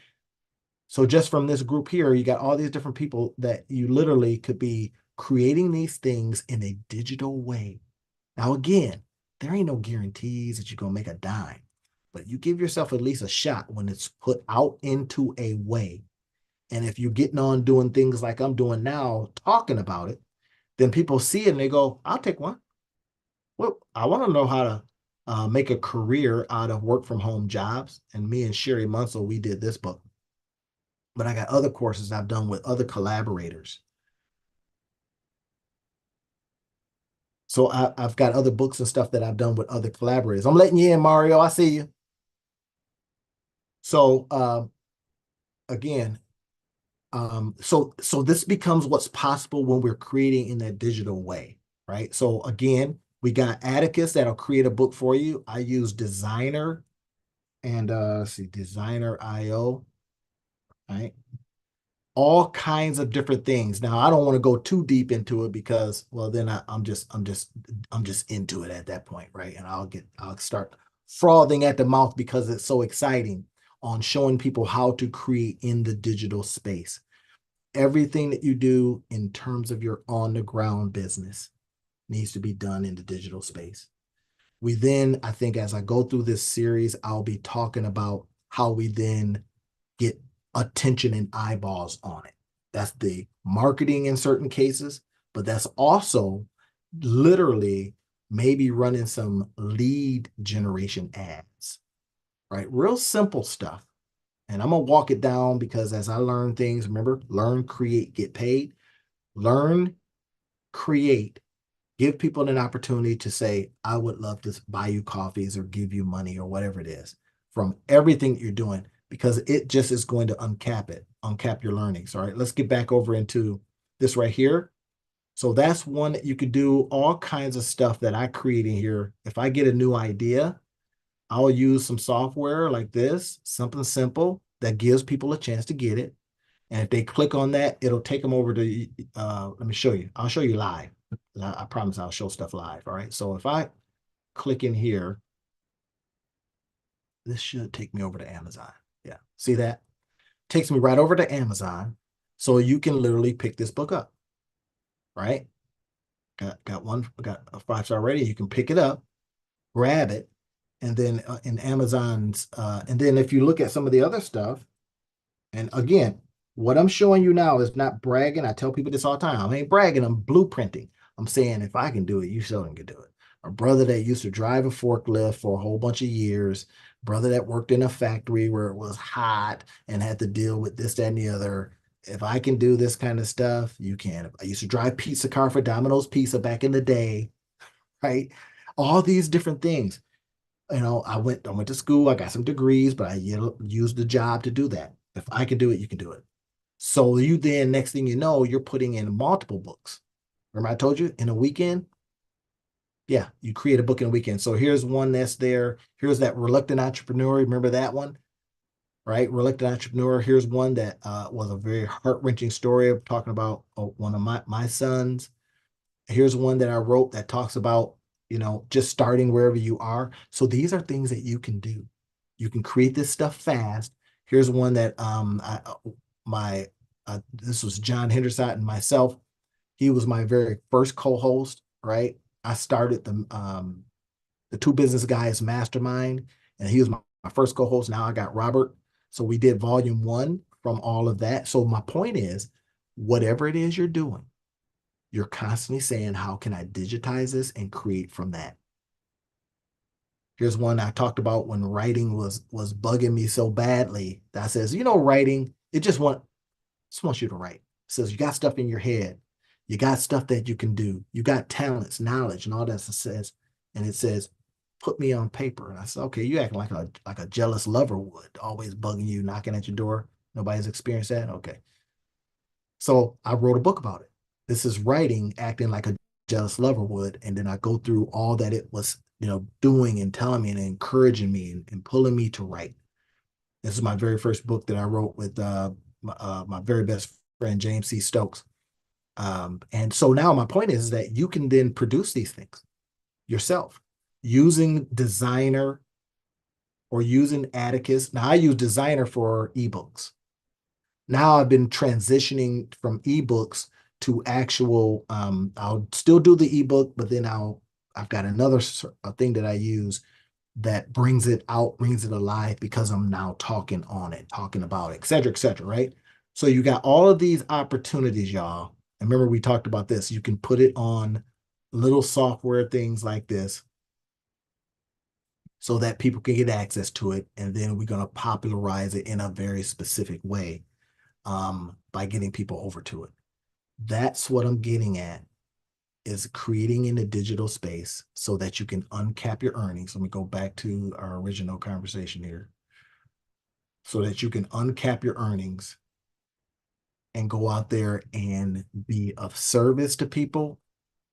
Speaker 1: So just from this group here, you got all these different people that you literally could be creating these things in a digital way. Now, again, there ain't no guarantees that you're going to make a dime, but you give yourself at least a shot when it's put out into a way. And if you're getting on doing things like I'm doing now, talking about it, then people see it and they go, I'll take one. Well, I want to know how to make a career out of work from home jobs. And me and Sherry Munsell, we did this book. But I got other courses I've done with other collaborators. So I've got other books and stuff that I've done with other collaborators. I'm letting you in, Mario. I see you. So again, so this becomes what's possible when we're creating in that digital way, right? So again, we got Atticus that'll create a book for you. I use Designer and let's see, Designer IO, right? All kinds of different things. Now, I don't want to go too deep into it because, well, then I'm just into it at that point, right? And I'll start frothing at the mouth because it's so exciting on showing people how to create in the digital space. Everything that you do in terms of your on the ground business needs to be done in the digital space. We then, I think, as I go through this series, I'll be talking about how we then get attention and eyeballs on it. That's the marketing in certain cases, but that's also literally maybe running some lead generation ads, right? Real simple stuff. And I'm going to walk it down because as I learn things, remember, learn, create, get paid. Learn, create, give people an opportunity to say, I would love to buy you coffees or give you money or whatever it is from everything that you're doing, because it just is going to uncap your learnings. All right, let's get back over into this right here. So that's one that you could do all kinds of stuff that I create in here. If I get a new idea, I'll use some software like this, something simple that gives people a chance to get it. And if they click on that, it'll take them over to, let me show you. I'll show you live. I promise I'll show stuff live. All right. So if I click in here, this should take me over to Amazon. Yeah. See that? Takes me right over to Amazon. So you can literally pick this book up. Right. Got a 5-star rating. You can pick it up, grab it, and then in Amazon's, and then if you look at some of the other stuff, and again, what I'm showing you now is not bragging. I tell people this all the time. I ain't bragging. I'm blueprinting. I'm saying if I can do it, you certainly can do it. A brother that used to drive a forklift for a whole bunch of years, brother that worked in a factory where it was hot and had to deal with this, that, and the other. if I can do this kind of stuff, you can. I used to drive pizza car for Domino's Pizza back in the day, right? All these different things. I went to school, I got some degrees, but I used the job to do that. If I can do it, you can do it. So you then, next thing you know, you're putting in multiple books. Remember I told you in a weekend? Yeah, you create a book in a weekend. So here's one that's there. Here's that Reluctant Entrepreneur. Remember that one? Right? Reluctant Entrepreneur. Here's one that was a very heart-wrenching story of talking about one of my sons. Here's one that I wrote that talks about, just starting wherever you are. So these are things that you can do. You can create this stuff fast. Here's one that my this was John Henderson and myself. He was my very first co-host, right? I started the Two Business Guys Mastermind, and he was my first co-host. Now I got Robert. So we did volume 1 from all of that. So my point is, whatever it is you're doing, you're constantly saying, how can I digitize this and create from that? Here's one I talked about when writing was bugging me so badly that says, writing, just wants you to write. It says you got stuff in your head. You got stuff that you can do. You got talents, knowledge, and all that. It says, put me on paper. And I said, okay, you acting like a jealous lover would, always bugging you, knocking at your door. Nobody's experienced that? Okay. So I wrote a book about it. This is writing, acting like a jealous lover would. And then I go through all that it was, doing and telling me and encouraging me and pulling me to write. This is my very first book that I wrote with my very best friend, James C. Stokes. And so now my point is that you can then produce these things yourself using Designer or using Atticus. Now I use Designer for ebooks. Now I've been transitioning from ebooks to actual, I'll still do the ebook, but then I've got another thing that I use that brings it out, brings it alive because I'm now talking on it, talking about it, et cetera, right? So you got all of these opportunities, y'all. And remember, we talked about this. You can put it on little software things like this so that people can get access to it. And then we're going to popularize it in a very specific way by getting people over to it. That's what I'm getting at, is creating in a digital space so that you can uncap your earnings. Let me go back to our original conversation here. So that you can uncap your earnings and go out there and be of service to people.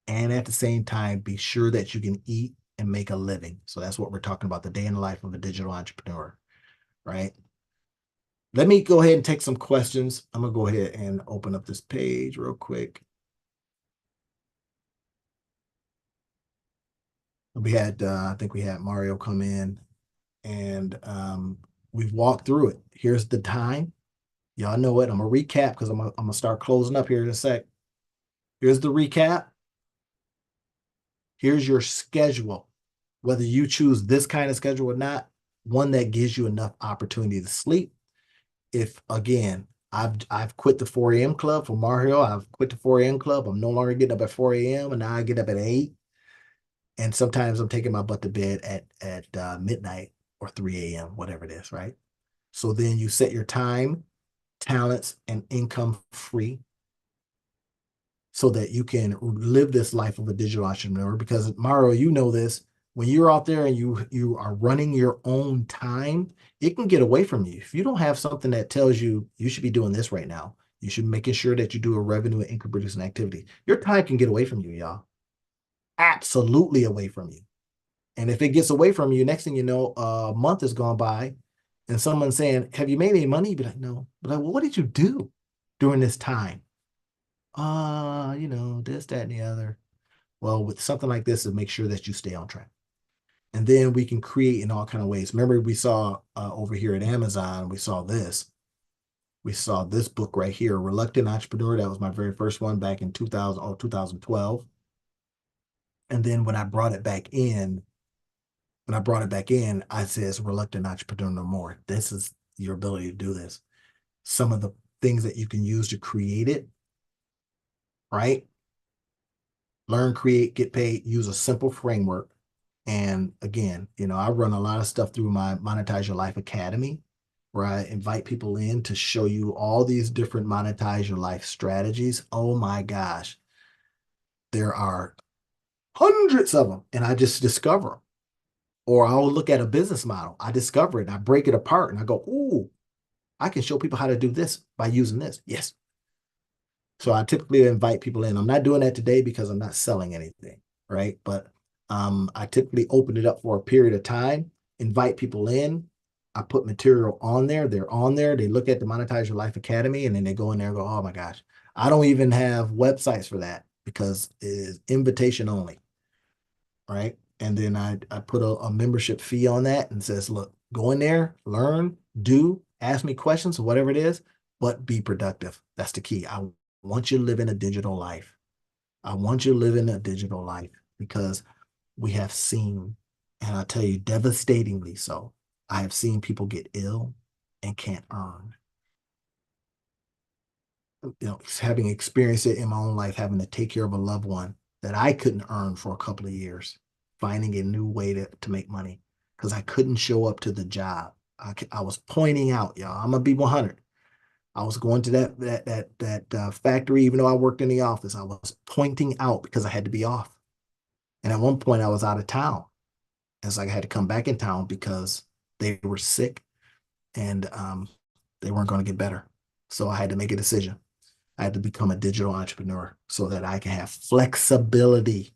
Speaker 1: And at the same time, be sure that you can eat and make a living. So that's what we're talking about, the day in the life of a digital entrepreneur, right? Let me go ahead and take some questions. I'm going to go ahead and open up this page real quick. I think we had Mario come in, and we've walked through it. Here's the time. Y'all know it. I'm going to recap because I'm going to start closing up here in a sec. Here's the recap. Here's your schedule. Whether you choose this kind of schedule or not, one that gives you enough opportunity to sleep. If, again, I've quit the 4 a.m. club for Mario. I've quit the 4 a.m. club. I'm no longer getting up at 4 a.m. and now I get up at 8. And sometimes I'm taking my butt to bed at midnight or 3 a.m., whatever it is, right? So then you set your time, talents, and income free so that you can live this life of a digital entrepreneur. Because Mario, you know this, when you're out there and you are running your own time, it can get away from you. If you don't have something that tells you you should be doing this right now, you should be making sure that you do a revenue and income producing activity. Your time can get away from you, y'all. Absolutely away from you. And if it gets away from you, next thing you know, a month has gone by and someone's saying, have you made any money? You'd be like, no. But like, well, what did you do during this time? This, that, and the other. Well, with something like this, to make sure that you stay on track. And then we can create in all kind of ways. Remember, we saw over here at Amazon, we saw this. We saw this book right here, Reluctant Entrepreneur. That was my very first one back in 2012. And then when I brought it back in, I says, Reluctant Entrepreneur no more. This is your ability to do this. Some of the things that you can use to create it, right? Learn, create, get paid, use a simple framework. And again, I run a lot of stuff through my Monetize Your Life Academy, where I invite people in to show you all these different monetize your life strategies. Oh my gosh, there are hundreds of them, and I just discover them. Or I'll look at a business model, I discover it, I break it apart, and I go, ooh, I can show people how to do this by using this. Yes. So I typically invite people in. I'm not doing that today because I'm not selling anything, right? But I typically open it up for a period of time, invite people in. I put material on there. They're on there. They look at the Monetize Your Life Academy, and then they go in there and go, oh my gosh, I don't even have websites for that because it is invitation only, right? And then I put a membership fee on that and says, look, go in there, learn, do, ask me questions or whatever it is, but be productive. That's the key. I want you living a digital life. I want you living a digital life because we have seen, and I'll tell you, devastatingly so, I have seen people get ill and can't earn. Having experienced it in my own life, having to take care of a loved one that I couldn't earn for a couple of years, finding a new way to make money because I couldn't show up to the job. I was pointing out, y'all, I'm gonna be 100. I was going to that factory, even though I worked in the office. I was pointing out because I had to be off. And at one point, I was out of town. And it's like I had to come back in town because they were sick and they weren't going to get better. So I had to make a decision. I had to become a digital entrepreneur so that I can have flexibility,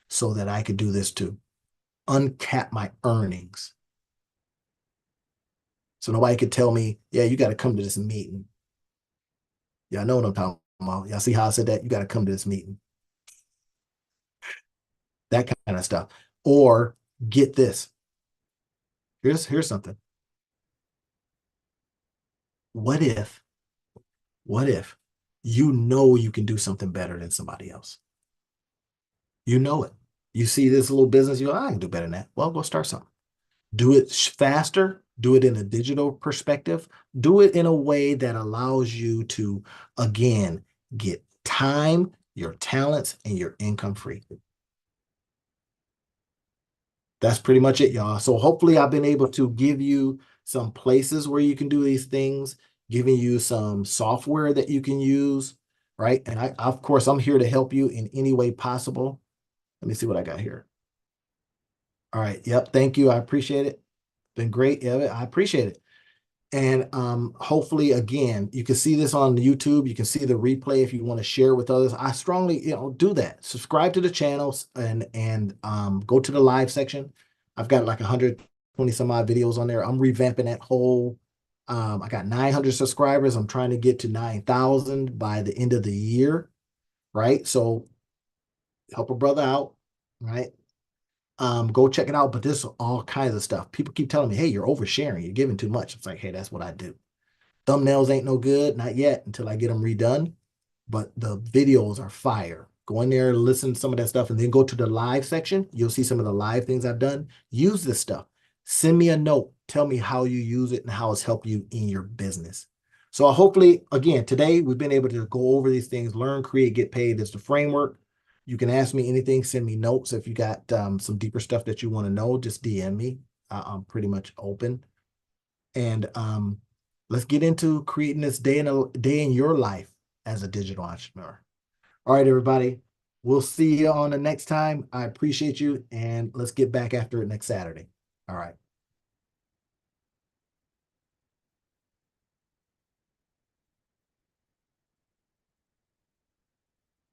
Speaker 1: so that I could do this too, uncap my earnings. So nobody could tell me, yeah, you got to come to this meeting. Y'all know what I'm talking about. Y'all see how I said that? You got to come to this meeting. That kind of stuff. Or get this. Here's something. What if, what if you know you can do something better than somebody else? You know it. You see this little business, you go, I can do better than that. Well, go start something. Do it faster, do it in a digital perspective, do it in a way that allows you to, again, get time, your talents, and your income free. That's pretty much it, y'all. So hopefully I've been able to give you some places where you can do these things, giving you some software that you can use, right? And of course, I'm here to help you in any way possible. Let me see what I got here. All right. Yep. Thank you. I appreciate it. Been great. Yeah, I appreciate it. And hopefully, again, you can see this on YouTube. You can see the replay if you want to share with others. I strongly, do that. Subscribe to the channels and go to the live section. I've got like 120 some odd videos on there. I'm revamping that whole. I got 900 subscribers. I'm trying to get to 9,000 by the end of the year, right? So help a brother out, right? Go check it out. But there's all kinds of stuff. People keep telling me, hey, you're oversharing. You're giving too much. It's like, hey, that's what I do. Thumbnails ain't no good, not yet, until I get them redone. But the videos are fire. Go in there, listen to some of that stuff, and then go to the live section. You'll see some of the live things I've done. Use this stuff. Send me a note. Tell me how you use it and how it's helped you in your business. So hopefully, again, today we've been able to go over these things, learn, create, get paid. Is the framework. You can ask me anything, send me notes. If you got some deeper stuff that you want to know, just DM me. I'm pretty much open. And let's get into creating this day in your life as a digital entrepreneur. All right, everybody. We'll see you on the next time. I appreciate you, and let's get back after it next Saturday. All right.